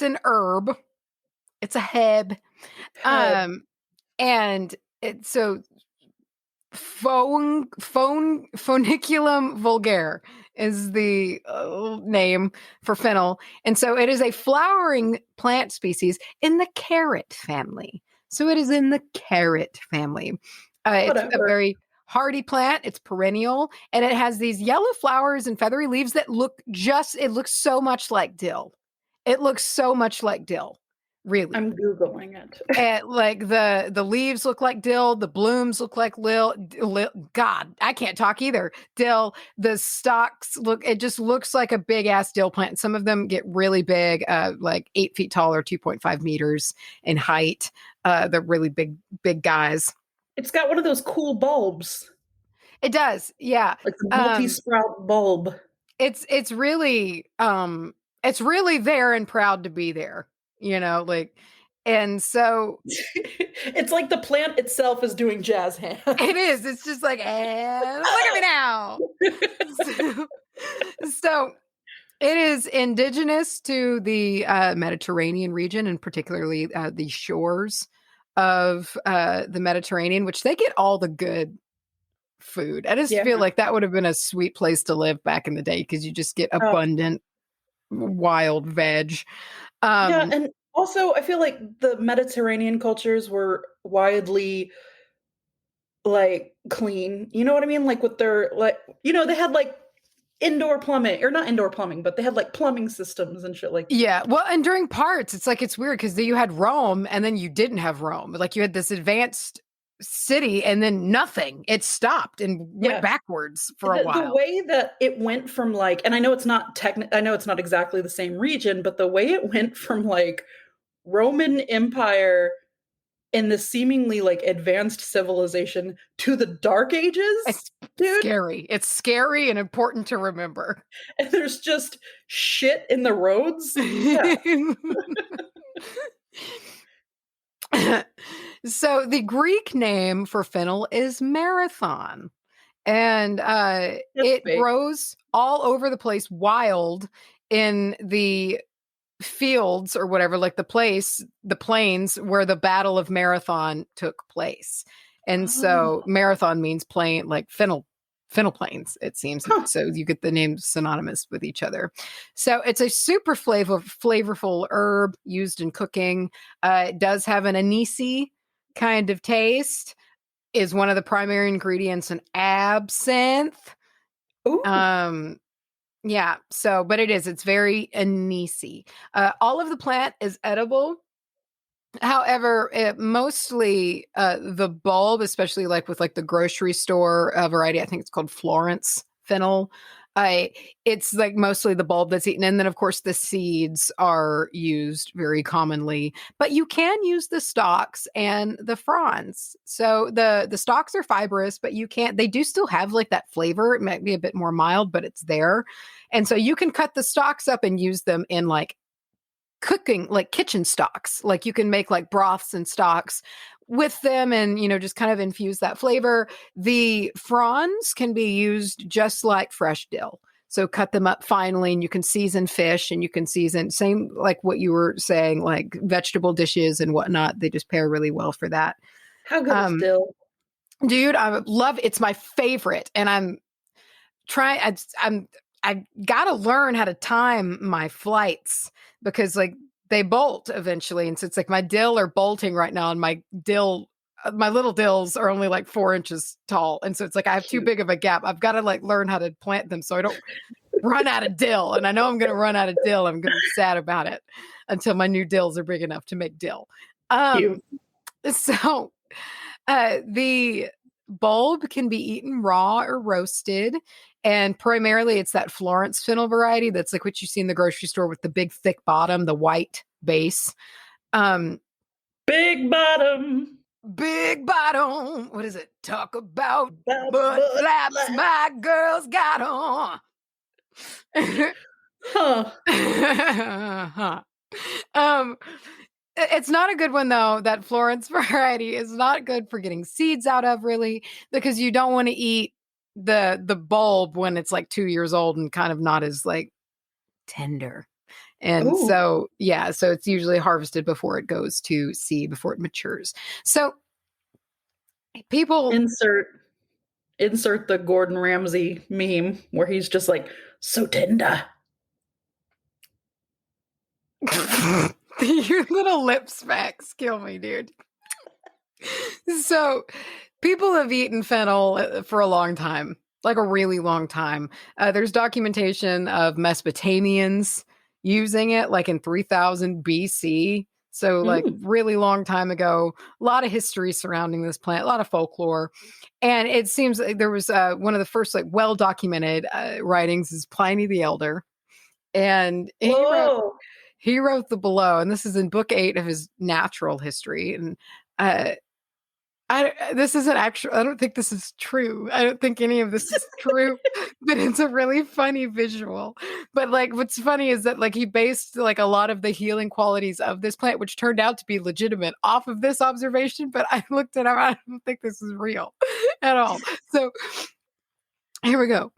an herb. It's a heb. And it's so Phoniculum vulgare is the name for fennel. And so it is a flowering plant species in the carrot family. So it is in the carrot family. It's a very hardy plant. It's perennial. And it has these yellow flowers and feathery leaves that it looks so much like dill. It looks so much like dill. Really. I'm Googling it. And like the leaves look like dill, the blooms look like God, I can't talk either. Dill, the stalks it just looks like a big ass dill plant. Some of them get really big, like 8 feet tall or 2.5 meters in height. They're really big guys. It's got one of those cool bulbs. It does, yeah. Like a multi-sprout bulb. It's really there and proud to be there. And so it's like the plant itself is doing jazz hands. It is. It's just like, look at me now. So it is indigenous to the Mediterranean region, and particularly the shores of the Mediterranean, which they get all the good food. I just feel like that would have been a sweet place to live back in the day because you just get abundant wild veg. And also I feel like the Mediterranean cultures were widely like clean. You know what I mean? Like with their they had like indoor plumbing, or not indoor plumbing, but they had like plumbing systems and shit like that. Yeah. Well, and during parts, it's like, it's weird because you had Rome and then you didn't have Rome. Like you had this advanced city and then nothing. It stopped and went backwards for a while. The way that it went from like, and I know it's not exactly the same region, but the way it went from like Roman Empire in the seemingly like advanced civilization to the Dark Ages, it's scary. It's scary and important to remember. And there's just shit in the roads. Yeah. So the Greek name for fennel is marathon, and it grows all over the place, wild in the fields or whatever, like the plains where the Battle of Marathon took place. And so marathon means plain, like fennel plains, it seems. So you get the names synonymous with each other. So it's a super flavorful herb used in cooking. It does have an anisey kind of taste, is one of the primary ingredients in absinthe. Ooh. Yeah, so, but it's very anisey. All of the plant is edible. However, mostly the bulb, especially like with like the grocery store variety, I think it's called Florence fennel. It's like mostly the bulb that's eaten. And then of course the seeds are used very commonly, but you can use the stalks and the fronds. So the stalks are fibrous, but they do still have like that flavor. It might be a bit more mild, but it's there. And so you can cut the stalks up and use them in like cooking, like kitchen stocks. Like you can make like broths and stocks with them and, just kind of infuse that flavor. The fronds can be used just like fresh dill. So cut them up finely and you can season fish and you can season, same like what you were saying, like vegetable dishes and whatnot. They just pair really well for that. How good is dill? Dude, I love, it's my favorite. And I'm I got to learn how to time my flights because like they bolt eventually. And so it's like my dill are bolting right now and my little dills are only like 4 inches tall. And so it's like I have too big of a gap. I've got to like learn how to plant them so I don't run out of dill. And I know I'm going to run out of dill. I'm going to be sad about it until my new dills are big enough to make dill. So the bulb can be eaten raw or roasted. And primarily it's that Florence fennel variety that's like what you see in the grocery store with the big thick bottom, the white base. Big bottom. What is it? Talk about butt flaps my girls got on. It's not a good one though. That Florence variety is not good for getting seeds out of really because you don't want to eat the bulb when it's like 2 years old and kind of not as like tender. And so it's usually harvested before it goes to seed, before it matures. So people insert the Gordon Ramsay meme where he's just like, so tender. Your little lip smacks kill me, dude. So people have eaten fennel for a long time, like a really long time. There's documentation of Mesopotamians using it like in 3000 BC. So like really long time ago, a lot of history surrounding this plant, a lot of folklore. And it seems like there was one of the first like well-documented writings is Pliny the Elder. And he wrote the below, and this is in book 8 of his natural history. And this isn't actual. I don't think this is true. I don't think any of this is true, but it's a really funny visual. But like, what's funny is that like he based like a lot of the healing qualities of this plant, which turned out to be legitimate, off of this observation. But I looked it up. I don't think this is real at all. So here we go.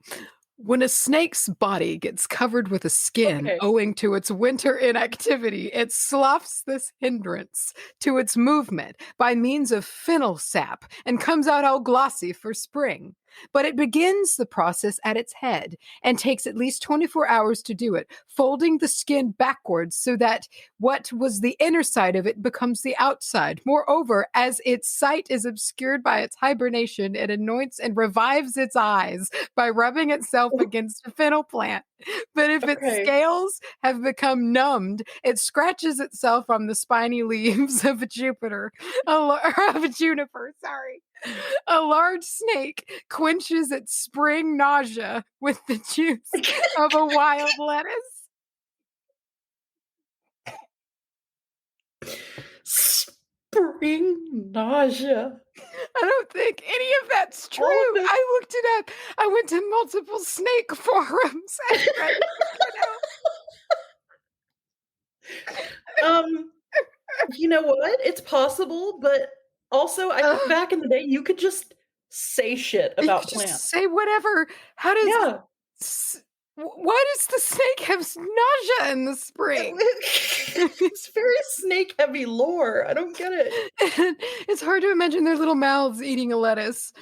When a snake's body gets covered with a skin owing to its winter inactivity, it sloughs this hindrance to its movement by means of fennel sap and comes out all glossy for spring. But it begins the process at its head and takes at least 24 hours to do it, folding the skin backwards so that what was the inner side of it becomes the outside. Moreover, as its sight is obscured by its hibernation, it anoints and revives its eyes by rubbing itself against a fennel plant. But if its scales have become numbed, it scratches itself on the spiny leaves of a juniper. A large snake quenches its spring nausea with the juice of a wild lettuce. Spring nausea. I don't think any of that's true. I looked it up. I went to multiple snake forums and read it. You know what? It's possible, but also I think back in the day you could just say shit about plants. Just say whatever. How does why does the snake have nausea in the spring? It's very snake heavy lore. I don't get it. It's hard to imagine their little mouths eating a lettuce.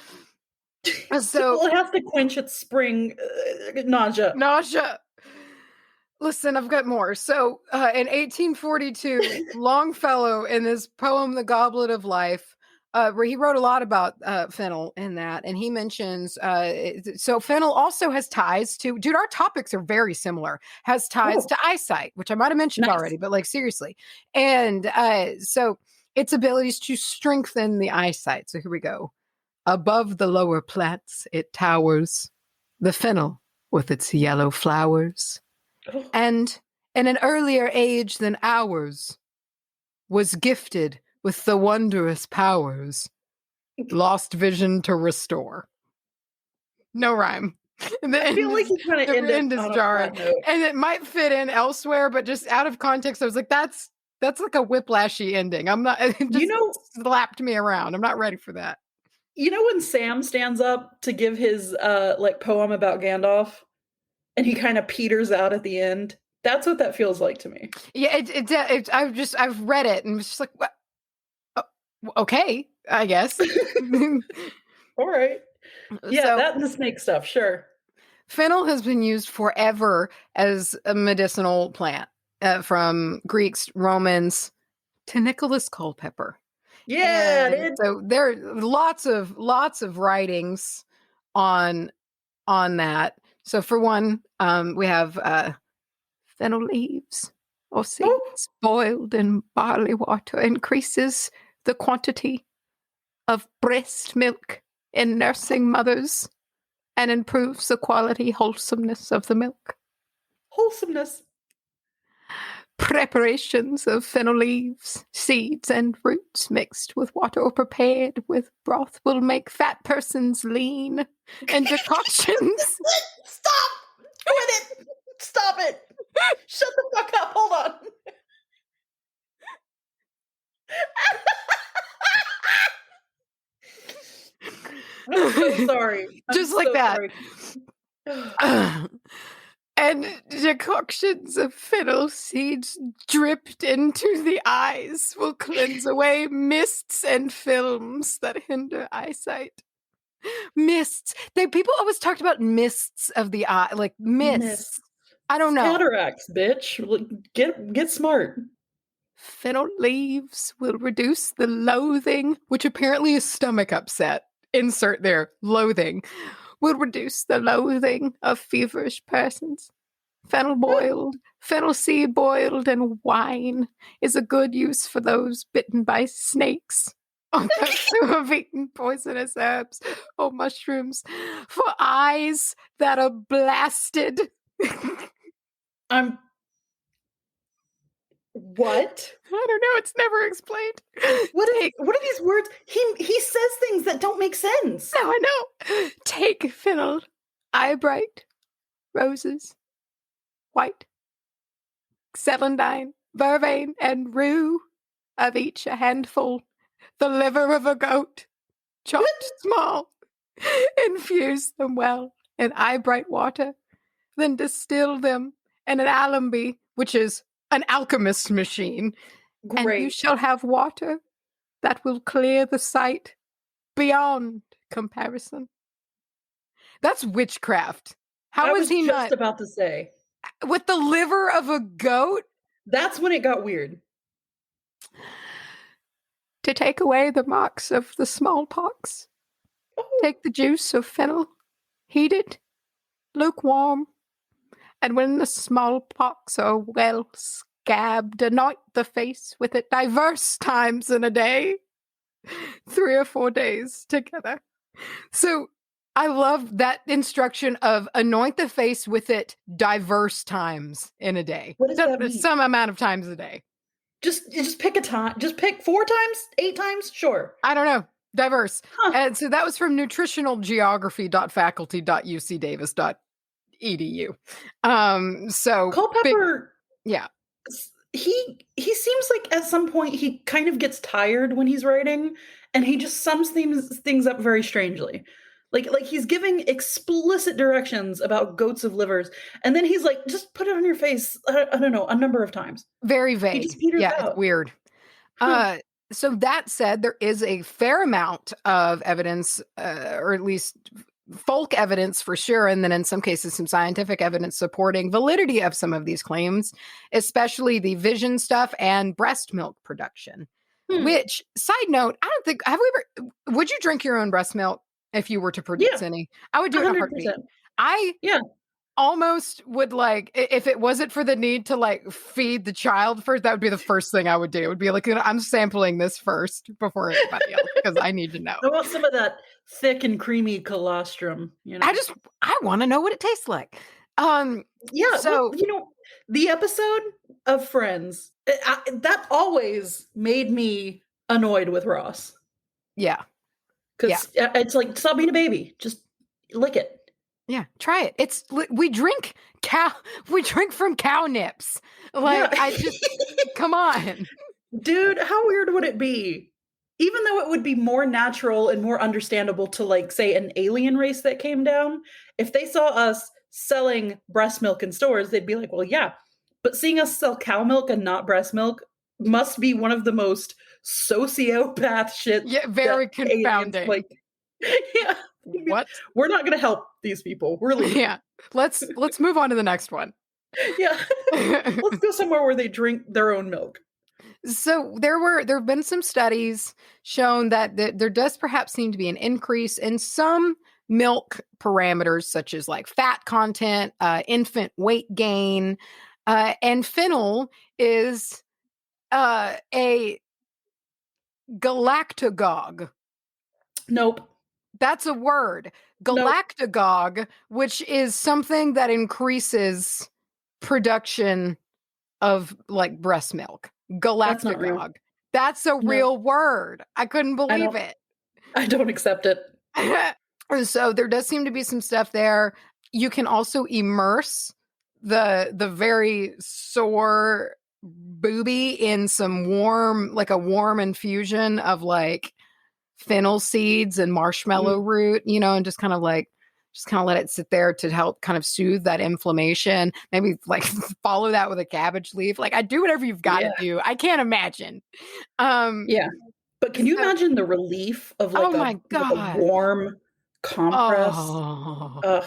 So it has to quench its spring nausea. Listen, I've got more. So in 1842, Longfellow, in his poem The Goblet of Life, where he wrote a lot about fennel in that, and he mentions, so fennel also has ties to, dude, our topics are very similar, has ties to eyesight, which I might have mentioned already, but like seriously. And so its abilities to strengthen the eyesight. So here we go. Above the lower plants, it towers, the fennel with its yellow flowers. And in an earlier age than ours, was gifted with the wondrous powers, lost vision to restore. No rhyme. I feel like he's going to end is jarring, and it might fit in elsewhere, but just out of context, I was like, that's like a whiplashy ending. I'm not. It just slapped me around. I'm not ready for that. You know when Sam stands up to give his like poem about Gandalf? And he kind of peters out at the end. That's what that feels like to me. Yeah, I've read it and was just like, what? Oh, okay, I guess. All right. Yeah, so, that and the snake stuff, sure. Fennel has been used forever as a medicinal plant, from Greeks, Romans to Nicholas Culpepper. Yeah, And so there are lots of writings on that. So for one, we have fennel leaves or seeds boiled in barley water increases the quantity of breast milk in nursing mothers and improves the quality wholesomeness of the milk. Wholesomeness. Preparations of fennel leaves, seeds, and roots mixed with water or prepared with broth will make fat persons lean. And decoctions. Stop! Quit it! Stop it! Shut the fuck up! Hold on. I'm so sorry. Just like that. And decoctions of fennel seeds dripped into the eyes will cleanse away mists and films that hinder eyesight. Mists. People always talked about mists of the eye, like mists. I don't know. Cataracts, bitch. Get smart. Fennel leaves will reduce the loathing, which apparently is stomach upset. Insert there, loathing. Will reduce the loathing of feverish persons. Fennel seed boiled in wine is a good use for those bitten by snakes, or those who have eaten poisonous herbs or mushrooms, for eyes that are blasted. What? I don't know. It's never explained. What are these words? He says things that don't make sense. No, I know. Take fennel, eye bright, roses, white, celandine, vervain, and rue, of each a handful, the liver of a goat, chopped small, infuse them well in eye bright water, then distill them in an alembic, which is an alchemist's machine. Great. And you shall have water that will clear the sight beyond comparison. That's witchcraft. How is he not? I was just about to say. With the liver of a goat? That's when it got weird. To take away the marks of the smallpox, take the juice of fennel, heat it, lukewarm, and when the smallpox are well scabbed, anoint the face with it diverse times in a day, 3 or 4 days together. So I love that instruction of anoint the face with it diverse times in a day. What does that mean? Some amount of times a day. Just pick a time. Just pick 4 times, 8 times? Sure. I don't know. Diverse. Huh. And so that was from nutritionalgeography.faculty.ucdavis.edu. So Culpepper, yeah. He seems like at some point he kind of gets tired when he's writing, and he just sums things up very strangely. Like he's giving explicit directions about goats of livers, and then he's like, just put it on your face, I don't know, a number of times. Very vague. He just peters out. It's weird. So that said, there is a fair amount of evidence, or at least folk evidence for sure, and then in some cases some scientific evidence supporting validity of some of these claims, especially the vision stuff and breast milk production. Which, side note, I don't think, would you drink your own breast milk if you were to produce any? I would do it in a heartbeat. I almost would, like, if it wasn't for the need to like feed the child first, that would be the first thing I would do. It would be like, I'm sampling this first before anybody else because I need to know. I want some of that thick and creamy colostrum. You know, I want to know what it tastes like. So the episode of Friends that always made me annoyed with Ross. Yeah, because it's like, stop being a baby, just lick it. Yeah, try it. We drink from cow nips. Like, I just come on, dude. How weird would it be? Even though it would be more natural and more understandable to, like, say, an alien race that came down, if they saw us selling breast milk in stores, they'd be like, well, yeah. But seeing us sell cow milk and not breast milk must be one of the most sociopath shit. Yeah, very confounding. Aliens, like, yeah. You'd What? We're not going to help these people. We're leaving. Yeah. Let's move on to the next one. Yeah. Let's go somewhere where they drink their own milk. So there have been some studies shown that there does perhaps seem to be an increase in some milk parameters, such as like fat content, infant weight gain, and fennel is a galactagogue. Nope. That's a word. Galactagogue, nope. Which is something that increases production of like breast milk. Galactagogue. That's a real word. I couldn't believe it. I don't accept it. So there does seem to be some stuff there. You can also immerse the very sore boobie in some warm, like a warm infusion of like fennel seeds and marshmallow root, you know, and just kind of let it sit there to help kind of soothe that inflammation. Maybe like follow that with a cabbage leaf. Like I do whatever you've got to do. I can't imagine. Yeah. But can you imagine the relief of like, like a warm compress? Ugh.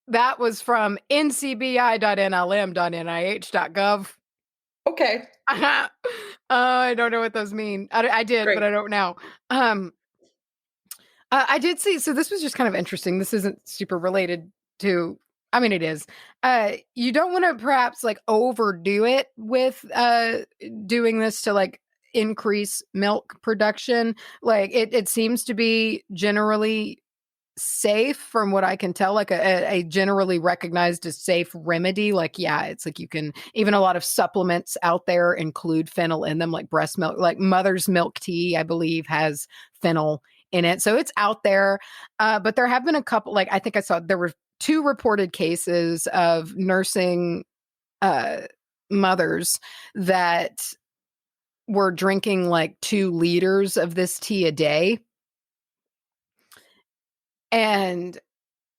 That was from ncbi.nlm.nih.gov. Okay. I don't know what those mean. I did, but I don't know. I did see, so this was just kind of interesting. This isn't super related to, I mean, it is. You don't want to perhaps like overdo it with doing this to like increase milk production. Like it seems to be generally safe from what I can tell, like a generally recognized as safe remedy. Like, yeah, it's like you can, even a lot of supplements out there include fennel in them, like breast milk, like mother's milk tea, I believe has fennel in it. So it's out there. But there have been a couple, like I think I saw there were 2 reported cases of nursing mothers that were drinking like 2 liters of this tea a day. And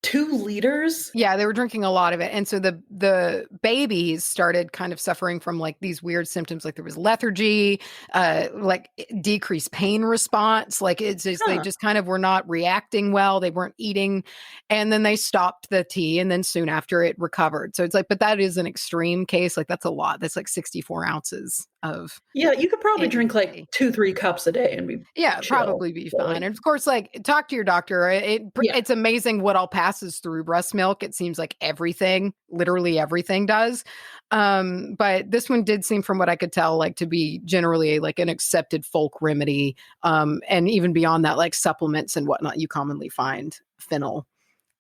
2 liters? Yeah, they were drinking a lot of it. And so the babies started kind of suffering from like these weird symptoms, like there was lethargy, like decreased pain response. Like it's just, they just kind of were not reacting well. They weren't eating. And then they stopped the tea. And then soon after it recovered. So it's like, but that is an extreme case. Like that's a lot. That's like 64 ounces of. Yeah, you could probably drink like 2-3 cups a day and be probably be fine. And of course, like talk to your doctor. It's amazing what all passes through breast milk. It seems like everything, literally everything does. But this one did seem, from what I could tell, like to be generally like an accepted folk remedy. And even beyond that, like supplements and whatnot, you commonly find fennel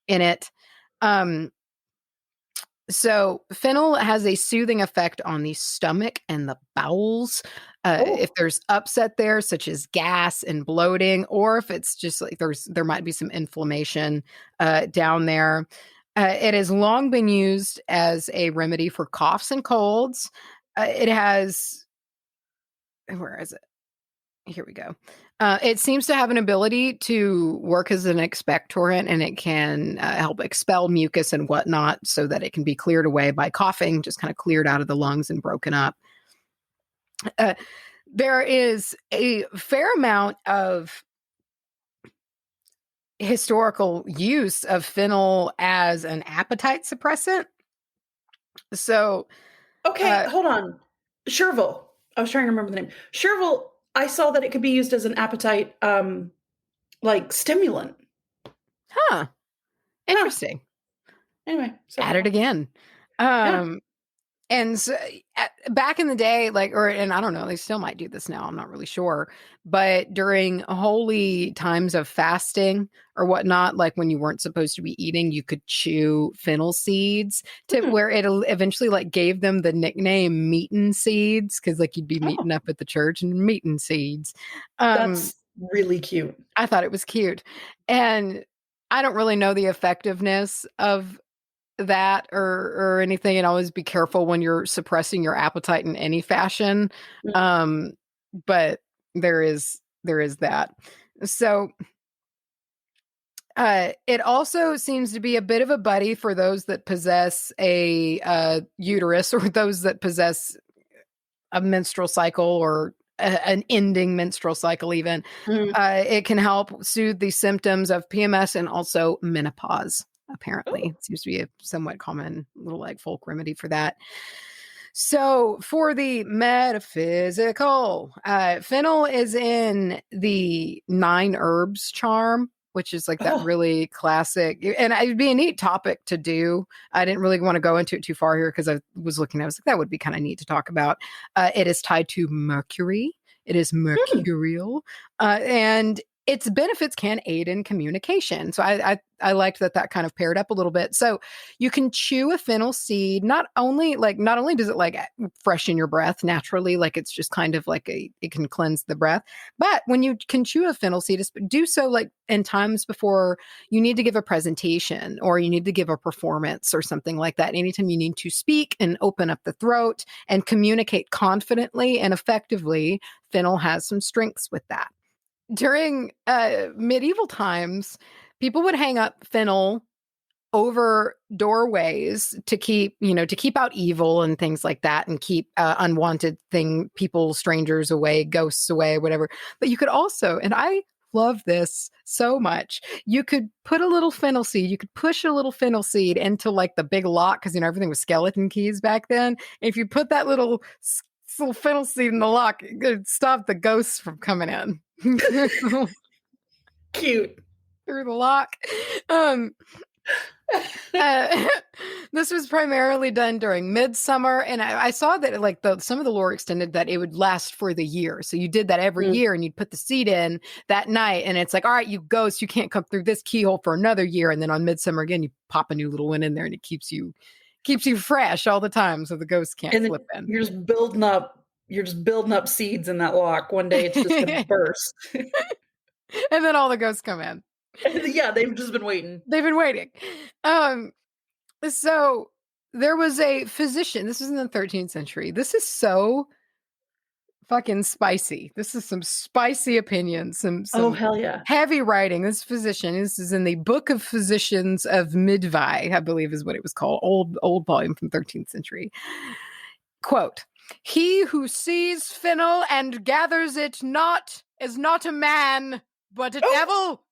in it. So fennel has a soothing effect on the stomach and the bowels. If there's upset there, such as gas and bloating, or if it's just like there might be some inflammation down there. It has long been used as a remedy for coughs and colds. It has, where is it? Here we go. It seems to have an ability to work as an expectorant, and it can help expel mucus and whatnot so that it can be cleared away by coughing, just kind of cleared out of the lungs and broken up. There is a fair amount of historical use of fennel as an appetite suppressant. So, okay, hold on. Chervil. I was trying to remember the name. Chervil. I saw that it could be used as an appetite, like stimulant. Huh. Interesting. Anyway, at it again. And so, back in the day, like, and I don't know, they still might do this now. I'm not really sure. But during holy times of fasting or whatnot, like when you weren't supposed to be eating, you could chew fennel seeds to where it eventually like gave them the nickname meetin' seeds. Cause like you'd be meeting up at the church and meetin' seeds. That's really cute. I thought it was cute. And I don't really know the effectiveness of that or anything, and always be careful when you're suppressing your appetite in any fashion. But there is that. So it also seems to be a bit of a buddy for those that possess a uterus or those that possess a menstrual cycle or an ending menstrual cycle even. Mm. It can help soothe the symptoms of PMS and also menopause, apparently. Ooh. It seems to be a somewhat common little like folk remedy for that. So for the metaphysical, fennel is in the 9 herbs charm, which is like that really classic. And it'd be a neat topic to do. I didn't really want to go into it too far here because I was like, that would be kind of neat to talk about. It is tied to Mercury. It is mercurial. And its benefits can aid in communication. So I liked that kind of paired up a little bit. So you can chew a fennel seed. Not only does it like freshen your breath naturally, like it's just kind of like it can cleanse the breath. But when you can chew a fennel seed, do so like in times before you need to give a presentation or you need to give a performance or something like that. Anytime you need to speak and open up the throat and communicate confidently and effectively, fennel has some strengths with that. During medieval times, people would hang up fennel over doorways to keep out evil and things like that, and keep unwanted people, strangers away, ghosts away, whatever. But you could also, and I love this so much, you could put a little fennel seed, you could push a little fennel seed into like the big lock, because everything was skeleton keys back then. If you put that little fennel seed in the lock, it could stop the ghosts from coming in. Cute. Through the lock. This was primarily done during midsummer, and I saw that like some of the lore extended that it would last for the year. So you did that every year, and you'd put the seed in that night, and it's like, all right, you ghost, you can't come through this keyhole for another year. And then on midsummer again, you pop a new little one in there, and it keeps you fresh all the time, so the ghosts can't slip in. You're just building up seeds in that lock. One day it's just gonna burst. And then all the ghosts come in. Yeah, they've just been waiting. They've been waiting. So there was a physician. This was in the 13th century. This is so fucking spicy. This is some spicy opinions. Some oh, hell yeah. Heavy writing. This physician, this is in the Book of Physicians of Midvi, I believe is what it was called. Old volume from 13th century. Quote, "He who sees fennel and gathers it not is not a man, but a devil."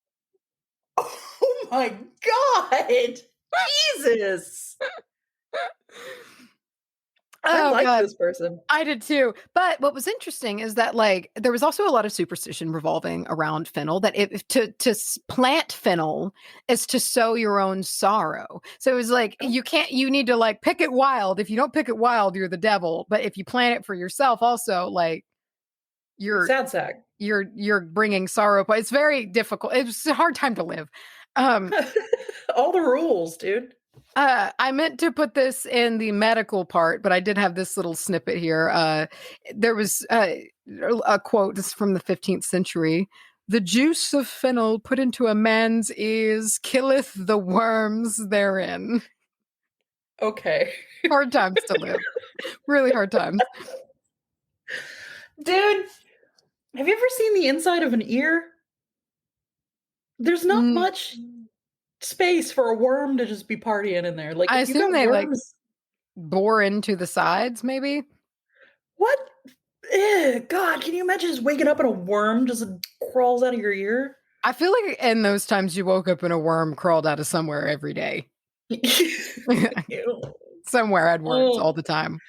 Oh my God. Jesus. I like this person. I did too. But what was interesting is that like there was also a lot of superstition revolving around fennel, that to plant fennel is to sow your own sorrow. So it was like you need to like pick it wild. If you don't pick it wild, you're the devil. But if you plant it for yourself also, like you're sad sack. You're bringing sorrow. But it's very difficult. It's a hard time to live. All the rules, dude. I meant to put this in the medical part, but I did have this little snippet here. There was a quote. This is from the 15th century. "The juice of fennel put into a man's ears killeth the worms therein." Okay. Hard times to live. Really hard times. Dude, have you ever seen the inside of an ear? There's not much space for a worm to just be partying in there. Like, I assume they like bore into the sides, maybe. What? God, can you imagine just waking up and a worm just crawls out of your ear? I feel like in those times you woke up and a worm crawled out of somewhere every day. Somewhere had worms all the time.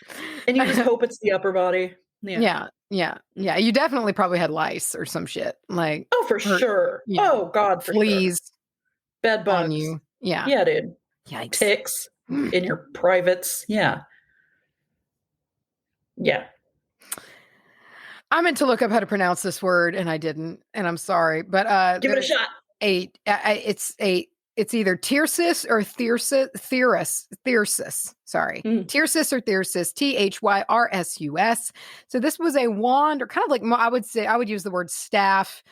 And you just hope it's the upper body. Yeah. You definitely probably had lice or some shit. Like, for sure. Oh God, for fleas. Sure. Bed bugs. On you. Yeah. Yeah, dude. Yikes. Ticks in your privates. Yeah. Yeah. I meant to look up how to pronounce this word and I didn't, and I'm sorry, but give it a shot. It's either Tyrsis or Thyrsus. Sorry. Tyrsis or Thyrsus, Thyrusus. So this was a wand, or kind of like, I would use the word staff,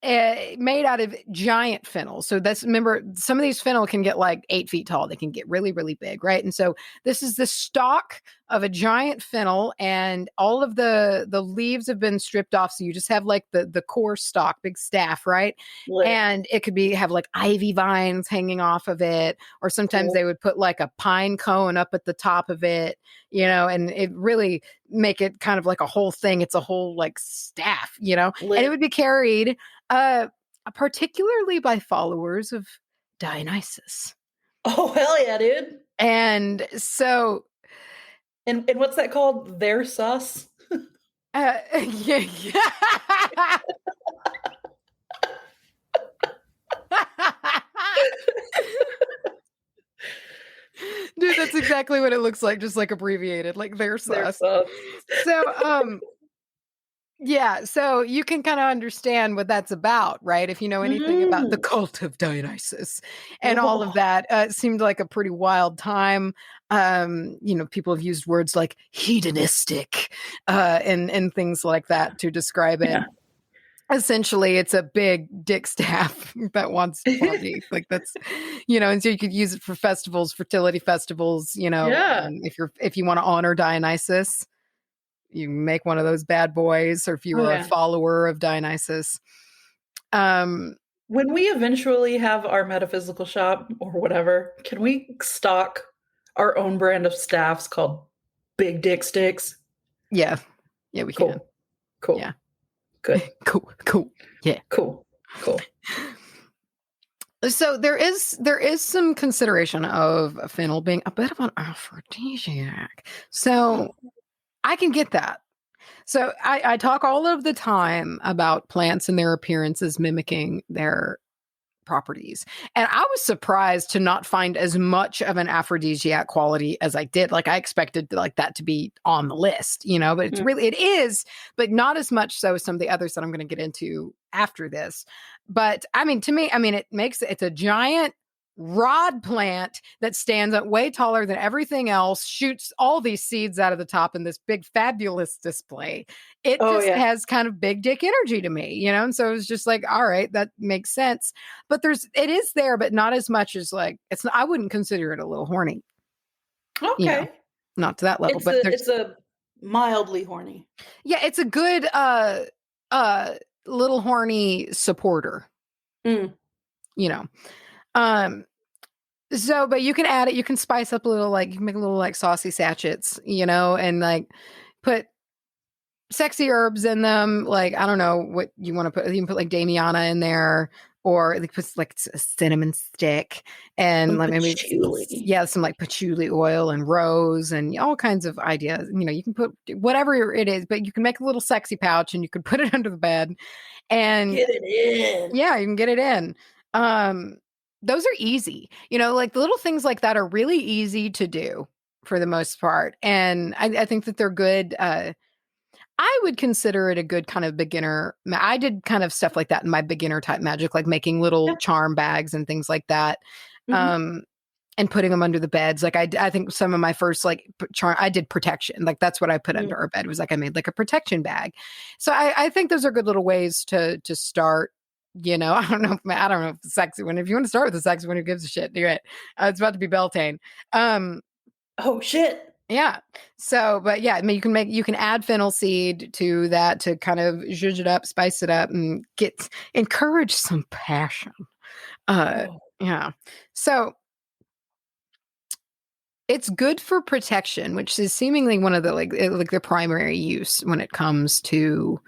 made out of giant fennel. So remember, some of these fennel can get like 8 feet tall. They can get really, really big, right? And so this is the stalk of a giant fennel, and all of the leaves have been stripped off, so you just have like the core stalk, big staff, right? Lit. And it could be have like ivy vines hanging off of it, or sometimes they would put like a pine cone up at the top of it, and it really make it kind of like a whole thing. It's a whole like staff, Lit. And it would be carried particularly by followers of Dionysus. Oh, hell yeah, dude. And so... And what's that called? Their sus? Yeah. Dude, that's exactly what it looks like, just like abbreviated, like their sus. So, yeah, so you can kind of understand what that's about, right? If you know anything about the cult of Dionysus and all of that, it seemed like a pretty wild time. People have used words like hedonistic and things like that to describe it. Yeah. Essentially, it's a big dick staff that wants party. Like that's, and so you could use it for festivals, fertility festivals, Yeah. If you want to honor Dionysus. You make one of those bad boys, or if you were a follower of Dionysus. When we eventually have our metaphysical shop or whatever, can we stock our own brand of staffs called Big Dick Sticks? Yeah. Yeah, we can. Cool. Yeah. Good. Cool. Yeah. Cool. So there is some consideration of fennel being a bit of an aphrodisiac. So I can get that. So I talk all of the time about plants and their appearances mimicking their properties. And I was surprised to not find as much of an aphrodisiac quality as I did. Like I expected like that to be on the list, but it's really, it is, but not as much so as some of the others that I'm going to get into after this. But I mean, to me, it's a giant rod plant that stands up way taller than everything else, shoots all these seeds out of the top in this big fabulous display. It has kind of big dick energy to me, and so it was just like, all right, that makes sense. But it is there, but not as much as like, I wouldn't consider it a little horny. Okay. Not to that level, it's a mildly horny. Yeah, it's a good little horny supporter. So, but you can add it, you can spice up a little, like you can make a little like saucy sachets, and like put sexy herbs in them. Like, I don't know what you want to put. You can put like Damiana in there, or like put like a cinnamon stick and like maybe some like patchouli oil and rose and all kinds of ideas. You can put whatever it is, but you can make a little sexy pouch and you can put it under the bed and get it in. Yeah, you can get it in. Those are easy, like the little things like that are really easy to do for the most part. And I think that they're good. I would consider it a good kind of beginner. I did kind of stuff like that in my beginner type magic, like making little charm bags and things like that. And putting them under the beds. Like I think some of my first like charm, I did protection. Like that's what I put under our bed, was like I made like a protection bag. So I think those are good little ways to start. I don't know if the sexy one. If you want to start with the sexy one, who gives a shit? Do it. It's about to be Beltane. Oh shit. Yeah. So, but yeah, you can add fennel seed to that to kind of zhuzh it up, spice it up, and encourage some passion. Yeah. So it's good for protection, which is seemingly one of the like the primary use when it comes to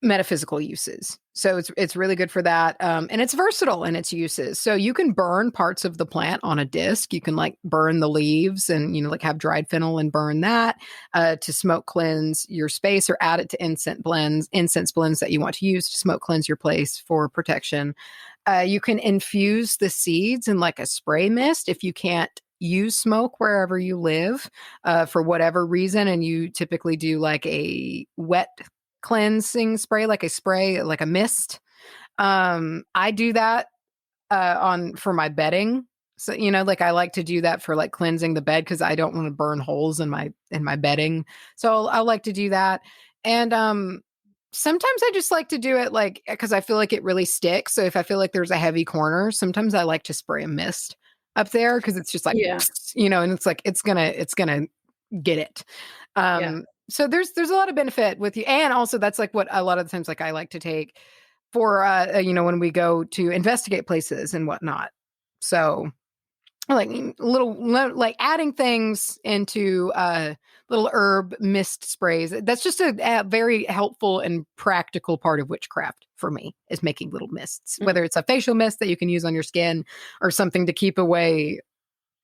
metaphysical uses. So it's really good for that. And it's versatile in its uses. So you can burn parts of the plant on a disc. You can like burn the leaves and, like have dried fennel and burn that to smoke cleanse your space, or add it to incense blends that you want to use to smoke cleanse your place for protection. You can infuse the seeds in like a spray mist if you can't use smoke wherever you live for whatever reason. And you typically do like a wet cleansing spray, like a mist. I do that for my bedding. So, like I like to do that for like cleansing the bed because I don't want to burn holes in my bedding. So I like to do that. And sometimes I just like to do it like because I feel like it really sticks. So if I feel like there's a heavy corner, sometimes I like to spray a mist up there because it's just like, and it's like it's gonna get it. So there's a lot of benefit with you. And also that's like what a lot of the times like I like to take for, when we go to investigate places and whatnot. So like like adding things into little herb mist sprays. That's just a very helpful and practical part of witchcraft for me, is making little mists, whether it's a facial mist that you can use on your skin or something to keep away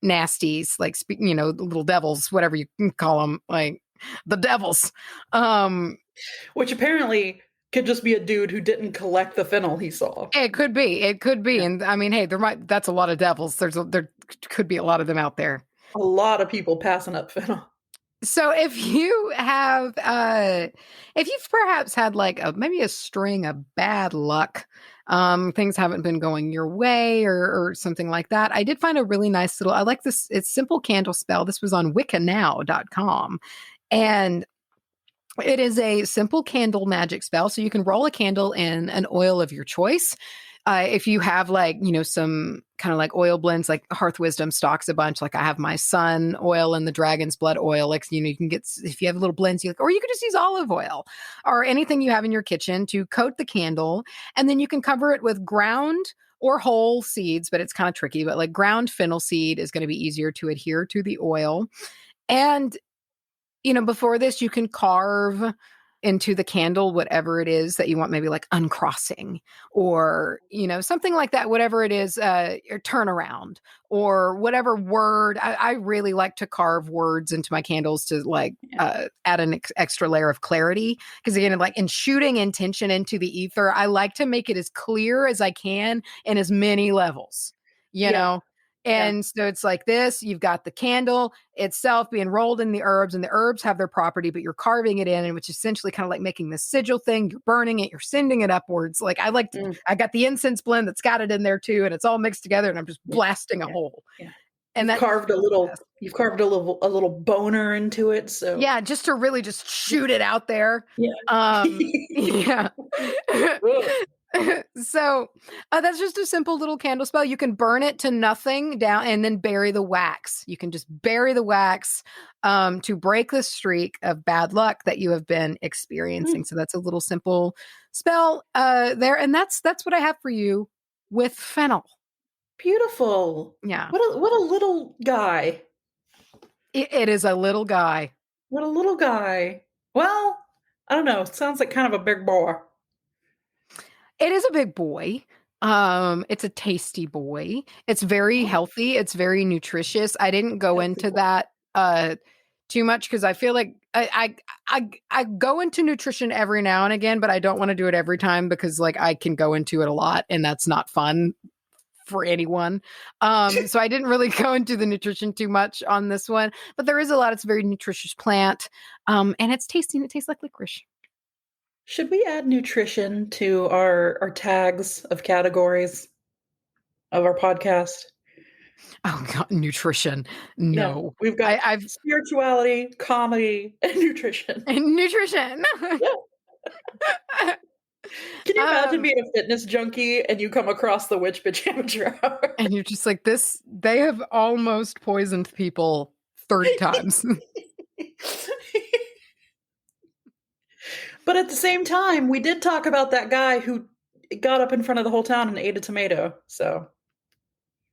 nasties, like, little devils, whatever you can call them, like the devils. Which apparently could just be a dude who didn't collect the fennel he saw. It could be. Yeah. And I mean, hey, that's a lot of devils. There could be a lot of them out there. A lot of people passing up fennel. So if you have, if you've perhaps had like maybe a string of bad luck, things haven't been going your way or something like that, I did find a really nice I like this. It's simple candle spell. This was on wiccanow.com. And it is a simple candle magic spell. So you can roll a candle in an oil of your choice. If you have like, some kind of like oil blends, like Hearth Wisdom stocks a bunch, like I have my sun oil and the dragon's blood oil. Like, you can get, if you have little blends, or you could just use olive oil or anything you have in your kitchen to coat the candle. And then you can cover it with ground or whole seeds, but it's kind of tricky, but like ground fennel seed is going to be easier to adhere to the oil. And before this, you can carve into the candle whatever it is that you want, maybe like uncrossing or, something like that, whatever it is, or turnaround or whatever word. I really like to carve words into my candles to like add an extra layer of clarity. Because again, like in shooting intention into the ether, I like to make it as clear as I can in as many levels, know? And so it's like this, you've got the candle itself being rolled in the herbs, and the herbs have their property, but you're carving it in, and which is essentially kind of like making the sigil thing. You're burning it, you're sending it upwards. Like I got the incense blend that's got it in there too, and it's all mixed together, and I'm just blasting a hole. Yeah. And you've carved a little boner into it. So yeah, just to really just shoot it out there. Yeah. Yeah. So that's just a simple little candle spell. You can burn it to nothing down and then bury the wax. You can just bury the wax to break the streak of bad luck that you have been experiencing. So that's a little simple spell there. And that's what I have for you with fennel. Beautiful. Yeah. What a little guy. It is a little guy. What a little guy. Well, I don't know. It sounds like kind of a big boy. It is a big boy. It's a tasty boy. It's very healthy. It's very nutritious. I didn't go into that too much because I feel like I go into nutrition every now and again, but I don't want to do it every time because like I can go into it a lot and that's not fun for anyone. So I didn't really go into the nutrition too much on this one, but there is a lot. It's a very nutritious plant. And it's tasty and it tastes like licorice. Should we add nutrition to our tags of categories of our podcast? Oh God, nutrition. No. Yeah, we've got I've spirituality, comedy, and nutrition. And nutrition. Yeah. Can you imagine being a fitness junkie and you come across the witch bitch amateur hour? And you're just like, they have almost poisoned people 30 times. But at the same time, we did talk about that guy who got up in front of the whole town and ate a tomato. So,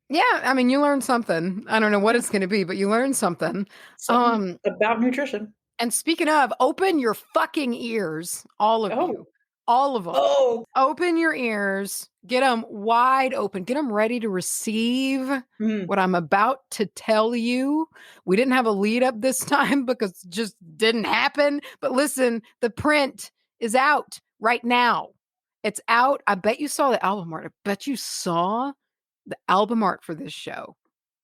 yeah, I mean, you learned something. I don't know what it's going to be, but you learned something. About nutrition. And speaking of, open your fucking ears, all of you. All of them. Oh, open your ears. Get them wide open. Get them ready to receive what I'm about to tell you. We didn't have a lead up this time because it just didn't happen. But listen, the print is out right now. It's out. I bet you saw the album art. I bet you saw the album art for this show.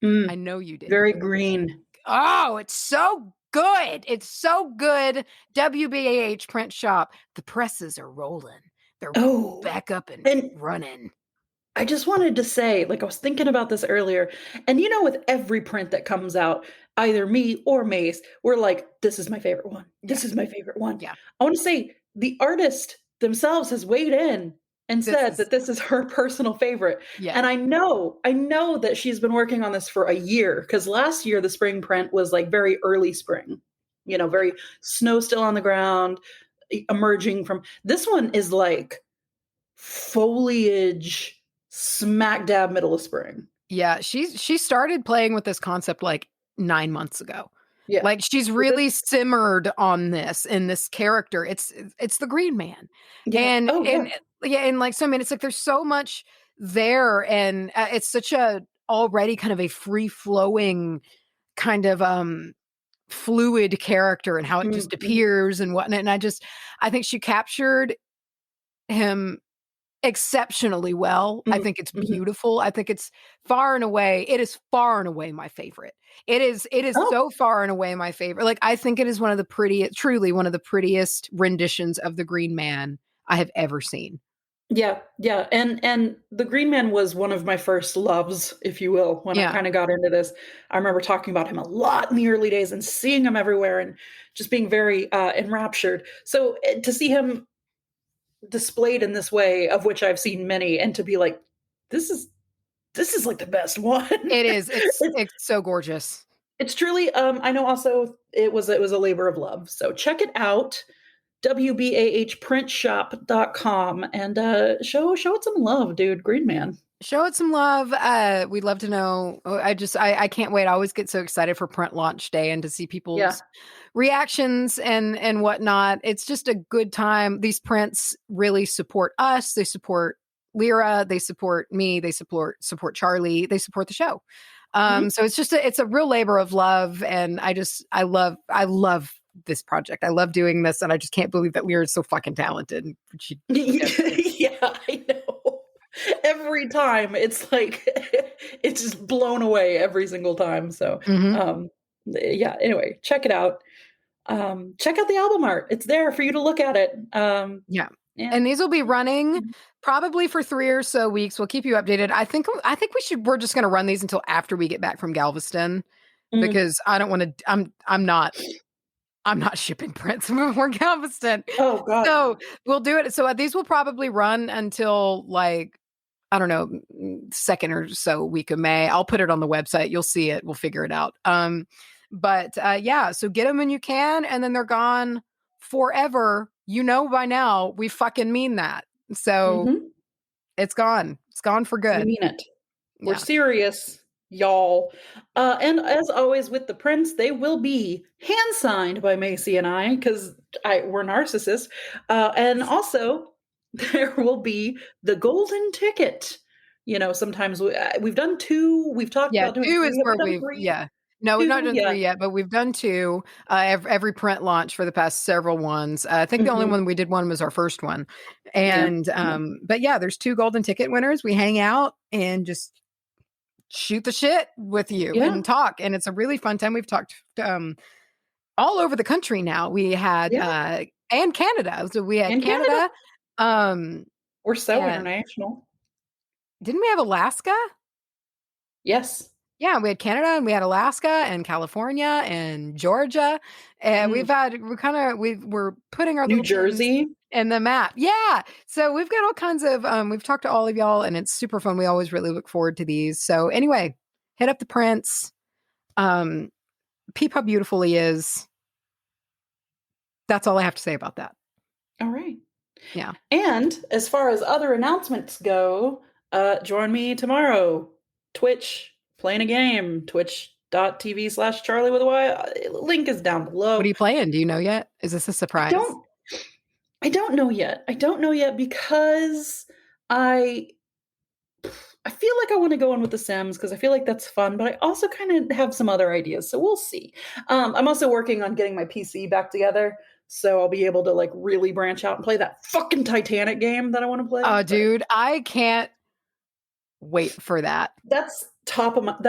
I know you did. Very green. Oh, it's so good. It's so good. WBAH print shop. The presses are rolling. They're back up and running. I just wanted to say, like, I was thinking about this earlier, and with every print that comes out, either me or Mace, we're like, this is my favorite one. This is my favorite one. Yeah. I want to say the artist themselves has weighed in and said that this is her personal favorite. Yeah. And I know that she's been working on this for a year, because last year the spring print was like very early spring. very snow still on the ground, emerging from. This one is like foliage smack dab middle of spring. Yeah, she started playing with this concept like 9 months ago. Yeah. Like, she's really simmered on this and this character. It's the Green Man. Yeah. And Oh, yeah. yeah, and like, so I mean, it's like there's so much there, and it's such a already kind of a free flowing kind of fluid character and how it just Mm-hmm. appears and whatnot. And I think she captured him exceptionally well. I think it's Mm-hmm. beautiful. I think it is far and away my favorite. It is Oh, so far and away my favorite. Like, I think it is truly one of the prettiest renditions of the Green Man I have ever seen. yeah, yeah, and the Green Man was one of my first loves, if you will, when I Yeah. kinda got into this. I remember talking about him a lot in the early days and seeing him everywhere and just being very, enraptured. So, to see him displayed in this way, of which I've seen many, and to be like, "This is, like, the best one." It is. It's It's it's so gorgeous. it's truly, I know also it was a labor of love, so check it out, wbahprintshop.com, and, show it some love, dude, Green Man. Show it some love. We'd love to know. I can't wait. I always get so excited for print launch day and to see Yeah. people's reactions and whatnot. It's just a good time. These prints really support us. They support Lyra. They support me. They support Charlye. They support the show. Mhm. So it's a real labor of love, and I love this project. I love doing this, and I just can't believe that Lyra is so fucking talented. Yeah, I know. Every time it's like it's just blown away every single time. So, Mhm. yeah, anyway, check it out. Check out the album art. It's there for you to look at it. Yeah. And And these will be running probably for 3 or so weeks. We'll keep you updated. I think we're just gonna run these until after we get back from Galveston, mm, because I don't wanna I'm not shipping prints before Galveston. oh god. So, we'll do it. So, these will probably run until, like, I don't know, 2nd or so week of May. I'll put it on the website. You'll see it. We'll figure it out. But yeah, so get them when you can, and then they're gone forever. You know by now, we fucking mean that. So Mhm. it's gone. It's gone for We good. mean it. We're Yeah. serious, y'all. And as always with the prints, they will be hand signed by Macy and I because we're narcissists. And also, there will be the golden ticket. Sometimes we've done two. We've talked Yeah, about doing 2 three. is Have we where done we've three? yeah. No, we've not Two, done yeah. 3 yet, but we've done 2, every print launch for the past several ones. I think the only Hmm. one we did one was our first one. Yeah. And, Yeah. but yeah, there's 2 golden ticket winners. We hang out and just shoot the shit with you Yeah. and talk, and it's a really fun time. We've talked, all over the country now. We had, Yeah. and Canada. So we had In Canada, Canada, um, we're so and international. didn't we have Alaska? Yes. Yeah, we had Canada and we had Alaska and California and Georgia. And Mm. we're putting our New little pins Jersey. in the map. Yeah. So we've got all kinds of we've talked to all of y'all, and it's super fun. We always really look forward to these. So anyway, hit up the prints. Um Peep how beautiful he is. That's all I have to say about that. All right. Yeah. And as far as other announcements go, join me tomorrow. Twitch, playing a game, twitch.tv/Charlye with a Y. Link is down What are below. you playing? Do you know yet? Is this a I surprise? don't I don't know yet. I don't know yet because I I feel like I want to go in with The Sims because I feel like that's fun, but I also kind of have some other ideas, so we'll see. I'm also working on getting my PC back together, so I'll be able to like really branch out and play that fucking Titanic game that I want to play. Oh, But dude, I can't wait for that. that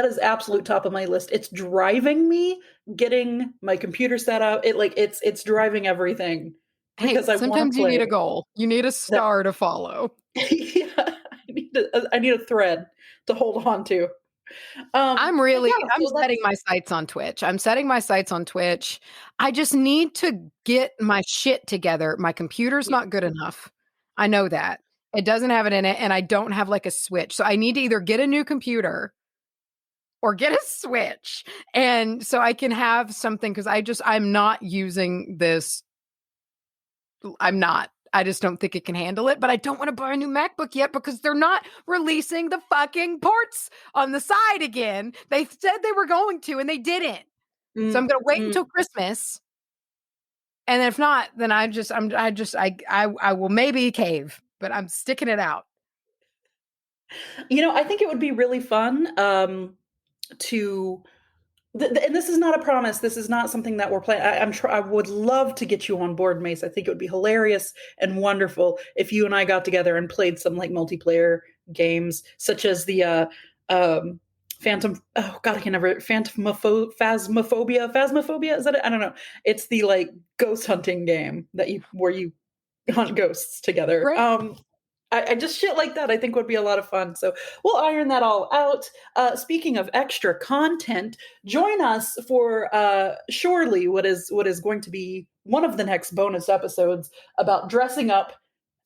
is absolute top of my list. It's driving me getting my computer set up. It's driving everything Hey, because I want to sometimes you need a play goal. You need a that. star to follow. Yeah, I need a thread to hold on to. But yeah, I'm so setting that's my sights on Twitch. I'm setting my sights on Twitch. I just need to get my shit together. My computer's yeah. not good enough. I know that. It doesn't have it in it, and I don't have like a Switch. So I need to either get a new computer or get a Switch. And so I can have something, because I'm not using this. I just don't think it can handle it, but I don't want to buy a new MacBook yet because they're not releasing the fucking ports on the side again. They said they were going to, and they didn't. So I'm going to wait until Christmas. And if not, then I will maybe cave, but I'm sticking it out. I think it would be really fun to and this is not a promise. This is not something that we're planning. I would love to get you on board, Mace. I think it would be hilarious and wonderful if you and I got together and played some like multiplayer games, such as the Phantom. Oh God, I can never. Phasmophobia. Is that it? I don't know. It's the like ghost hunting game where you hunt ghosts together. Right. I just shit like that I think would be a lot of fun. So we'll iron that all out. Speaking of extra content, join us for surely what is going to be one of the next bonus episodes about dressing up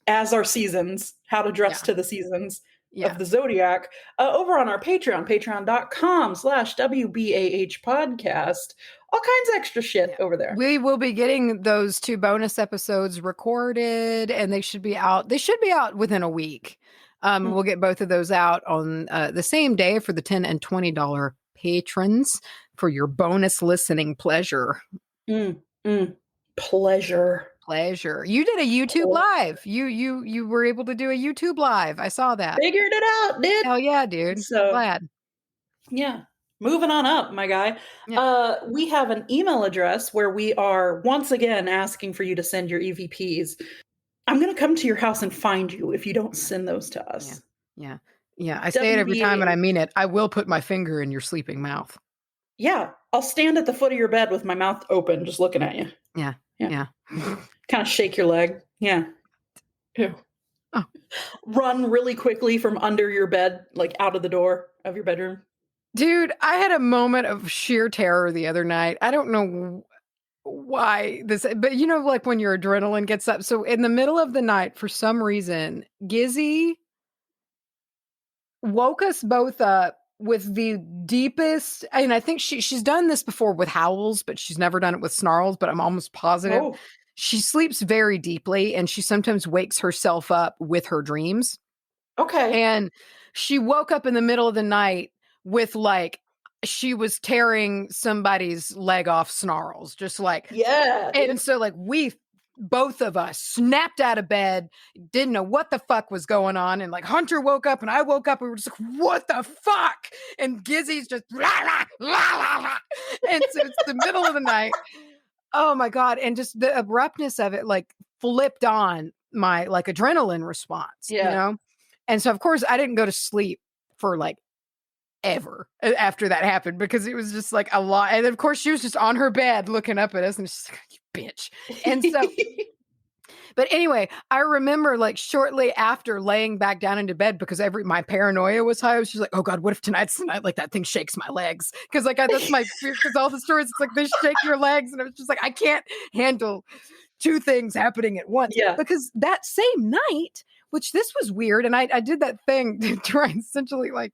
as our seasons, how to dress to the seasons of the Zodiac, over on our Patreon, patreon.com/wbahpodcast. All kinds of extra shit over there. We will be getting those 2 bonus episodes recorded, and they should be out. They should be out within a week. We'll get both of those out on the same day for the $10 and $20 patrons for your bonus listening pleasure. Pleasure. You did a YouTube live. You were able to do a YouTube live. I saw that. Figured it out, dude. Hell yeah, dude. So glad. Yeah. Moving on up, my guy. Yeah. We have an email address where we are once again asking for you to send your EVPs. I'm going to come to your house and find you if you don't send those to us. Yeah. I say it every time and I mean it. I will put my finger in your sleeping mouth. Yeah. I'll stand at the foot of your bed with my mouth open, just looking at you. Yeah. Kind of shake your leg. Yeah. Ew. Oh. Run really quickly from under your bed, like out of the door of your bedroom. Dude, I had a moment of sheer terror the other night. I don't know why this, but like when your adrenaline gets up. So in the middle of the night, for some reason, Gizzy woke us both up with the deepest, and I think she's done this before with howls, but she's never done it with snarls, but I'm almost positive. Oh. She sleeps very deeply, and she sometimes wakes herself up with her dreams. Okay. And she woke up in the middle of the night with like she was tearing somebody's leg off snarls, just like, yeah. And so like we both of us snapped out of bed, didn't know what the fuck was going on, and like Hunter woke up and I woke up and we were just like, what the fuck? And Gizzy's just la, la, la, la, la. And so it's the middle of the night. Oh my God. And just the abruptness of it like flipped on my like adrenaline response, And so of course I didn't go to sleep for like ever after that happened, because it was just like a lot. And of course she was just on her bed looking up at us and she's like, you bitch. And so but anyway, I remember like shortly after laying back down into bed, because my paranoia was high. I was just like, oh God, what if tonight's the night like that thing shakes my legs? Because like that's my fear, because all the stories, it's like they shake your legs, and I was just like, I can't handle 2 things happening at once. Yeah. Because that same night, which this was weird, and I did that thing to try and essentially like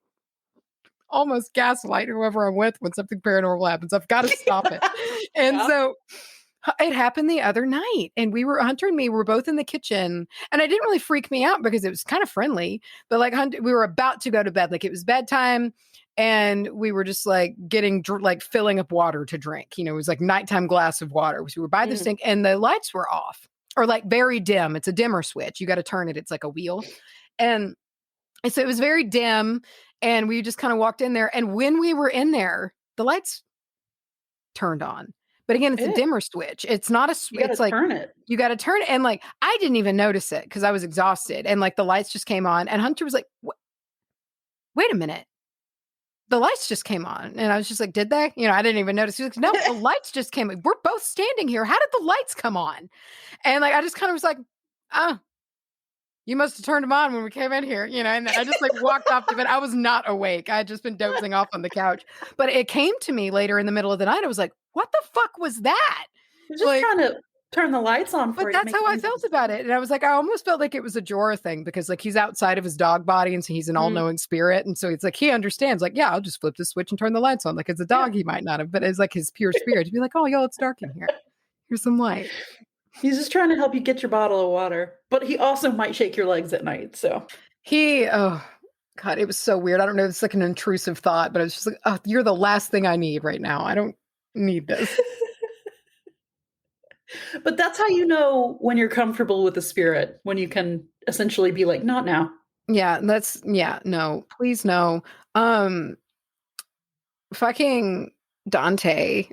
almost gaslight whoever I'm with when something paranormal happens. I've got to stop it. And so it happened the other night, and Hunter and me were both in the kitchen, and it didn't really freak me out because it was kind of friendly, but like we were about to go to bed. Like it was bedtime, and we were just like filling up water to drink. It was like nighttime glass of water. So we were by the sink and the lights were off, or like very dim. It's a dimmer switch. You got to turn it. It's like a wheel. And so it was very dim. And we just kind of walked in there. And when we were in there, the lights turned on. But again, it's a dimmer switch. It's not a switch. It's like turn it. You got to turn it. And like, I didn't even notice it because I was exhausted. And like the lights just came on. And Hunter was like, wait a minute. The lights just came on. And I was just like, did they? I didn't even notice. He was like, no, the lights just came on. We're both standing here. How did the lights come on? And like, I just kind of was like, you must have turned them on when we came in here, and I just like walked off to bed. I was not awake. I had just been dozing off on the couch, but it came to me later in the middle of the night. I was like, what the fuck was that? Just kind of turn the lights on But for you to that's make how I things felt about it. And I was like, I almost felt like it was a Jorah thing because like he's outside of his dog body and so he's an all-knowing spirit. And so it's like he understands, like, yeah, I'll just flip the switch and turn the lights on. Like as a dog, he might not have, but as like his pure spirit to be like, oh yo, it's dark in here. Here's some light. He's just trying to help you get your bottle of water. But he also might shake your legs at night. So oh God, it was so weird. I don't know. It's like an intrusive thought, but it's just like, oh, you're the last thing I need right now. I don't need this. But that's how you know when you're comfortable with the spirit, when you can essentially be like, not now. Yeah, no, please no. Fucking Dante.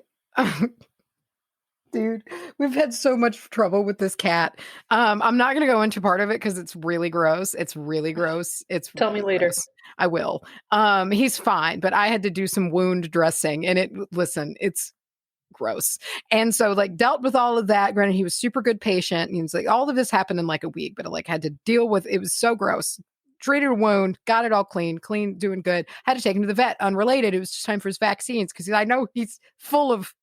Dude, we've had so much trouble with this cat. I'm not gonna go into part of it because it's really gross. It's really gross. It's Tell really me later. gross. I will. He's fine, but I had to do some wound dressing and it's gross. And so like dealt with all of that. Granted, he was super good patient. And he was like, all of this happened in like a week, but I like had to deal with it was so gross. Treated a wound, got it all clean, doing good. Had to take him to the vet. Unrelated. It was just time for his vaccines because I know he's full of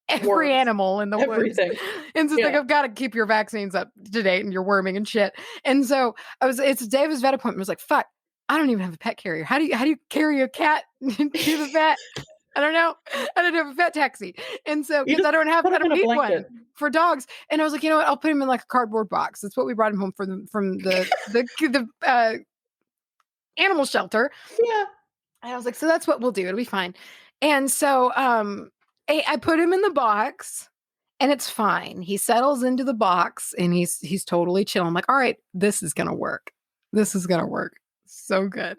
every Worms. Animal in the Everything. woods. And so it's like, I've got to keep your vaccines up to date and your worming and shit. And so it's the day of his vet appointment. I was like, fuck, I don't even have a pet carrier. How do you carry a cat to the vet? I don't know. I don't have a vet taxi. And so, because I don't need one for dogs. And I was like, you know what? I'll put him in like a cardboard box. That's what we brought him home from the animal shelter. Yeah. And I was like, so that's what we'll do. It'll be fine. And so, I put him in the box and it's fine. He settles into the box and he's totally chill. I'm like, all right, this is going to work. This is going to work. So good.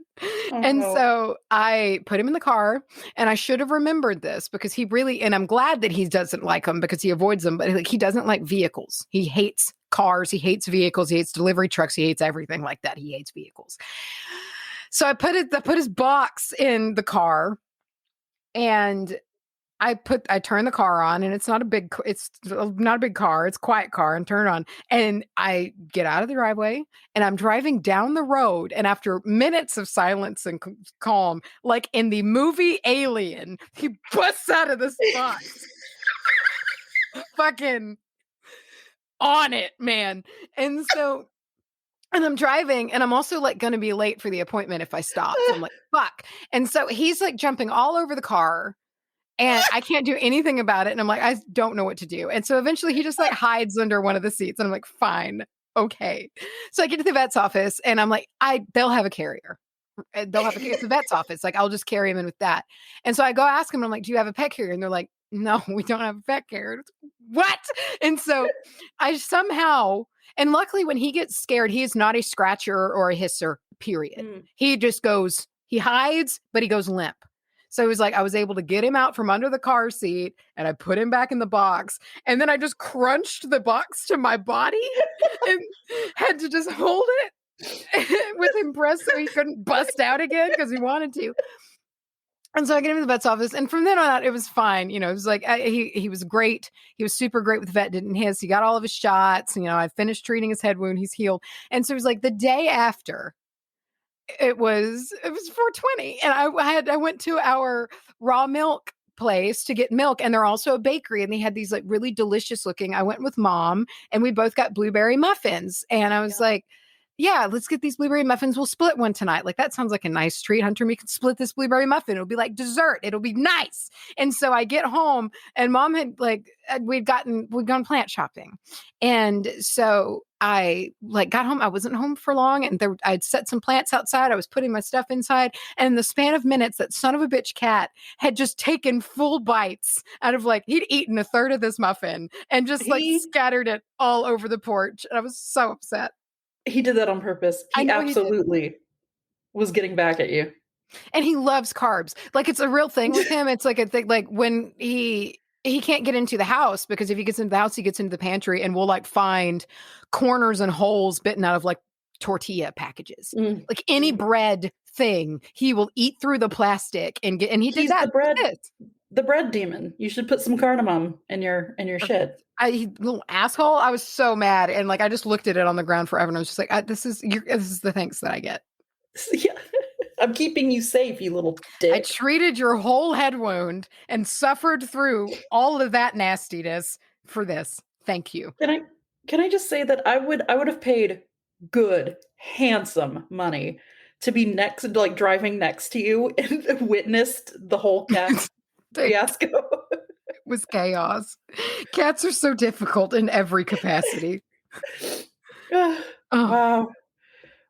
And so I put him in the car and I should have remembered this because he really, and I'm glad that he doesn't like them because he avoids them, but like, he doesn't like vehicles. He hates cars. He hates vehicles. He hates delivery trucks. He hates everything like that. He hates vehicles. So I put his box in the car and I turn the car on and it's not a big car. It's a quiet car and turn it on. And I get out of the driveway and I'm driving down the road. And after minutes of silence and calm, like in the movie Alien, he busts out of this box. Fucking on it, man. And so, and I'm driving and I'm also like going to be late for the appointment if I stop. So I'm like, fuck. And so he's like jumping all over the car. And I can't do anything about it. And I'm like, I don't know what to do. And so eventually he just like hides under one of the seats. And I'm like, fine. Okay. So I get to the vet's office and I'm like, they'll have a carrier. It's the vet's office. Like, I'll just carry him in with that. And so I go ask him, and I'm like, do you have a pet carrier? And they're like, no, we don't have a pet carrier. What? And so I somehow, and luckily when he gets scared, he is not a scratcher or a hisser, period. He just goes, he hides, but he goes limp. So it was like I was able to get him out from under the car seat and I put him back in the box. And then I just crunched the box to my body and had to just hold it with him pressed so he couldn't bust out again because he wanted to. And so I get him to the vet's office. And from then on out, it was fine. You know, it was like he was great. He was super great with the vet, didn't hiss. He got all of his shots. You know, I finished treating his head wound. He's healed. And so it was like the day after. It was 420 and I went to our raw milk place to get milk and they're also a bakery and they had these like really delicious looking. I went with mom and we both got blueberry muffins and I was like, yeah, let's get these blueberry muffins. We'll split one tonight. Like that sounds like a nice treat. Hunter, we can split this blueberry muffin. It'll be like dessert. It'll be nice. And so I get home and mom had like, we'd gone plant shopping. And so I like got home. I wasn't home for long and I'd set some plants outside. I was putting my stuff inside. And in the span of minutes, that son of a bitch cat had just taken full bites out of like, he'd eaten a third of this muffin and just like scattered it all over the porch. And I was so upset. He did that on purpose. He absolutely was getting back at you. And he loves carbs. Like it's a real thing with him. It's like a thing, like when he can't get into the house because if he gets into the house, he gets into the pantry and we'll like find corners and holes bitten out of like tortilla packages. Like any bread thing, he will eat through the plastic and he did that. The bread demon. You should put some cardamom in your shit. Little asshole. I was so mad. And like, I just looked at it on the ground forever. And I was just like, this is the thanks that I get. Yeah. I'm keeping you safe, you little dick. I treated your whole head wound and suffered through all of that nastiness for this. Thank you. Can I just say that I would have paid good, handsome money to be driving next to you and witnessed the whole cat fiasco. It was chaos. Cats are so difficult in every capacity. Wow.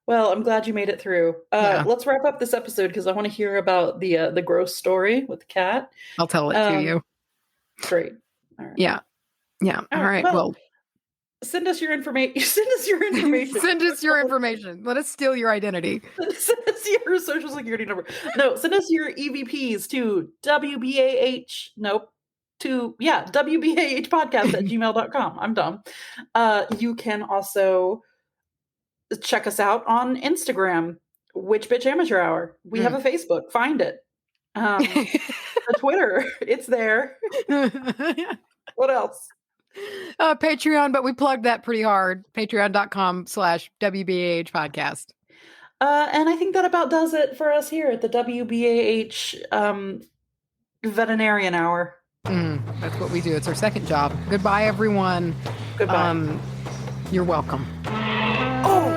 Well, I'm glad you made it through. Let's wrap up this episode because I want to hear about the gross story with the cat. I'll tell it to you. Great. All right. Yeah. All right. Well, send us your information. Send us your information. Send us your information. Let us steal your identity. Send us your social security number. No, send us your EVPs to wbahpodcast@gmail.com. I'm dumb. You can also check us out on Instagram, Witch Bitch Amateur Hour. We have a Facebook. Find it. A Twitter. It's there. What else? Patreon, but we plugged that pretty hard. Patreon.com/wbahpodcast. And I think that about does it for us here at the WBAH Veterinarian Hour. That's what we do. It's our second job. Goodbye, everyone. Goodbye. You're welcome. Oh!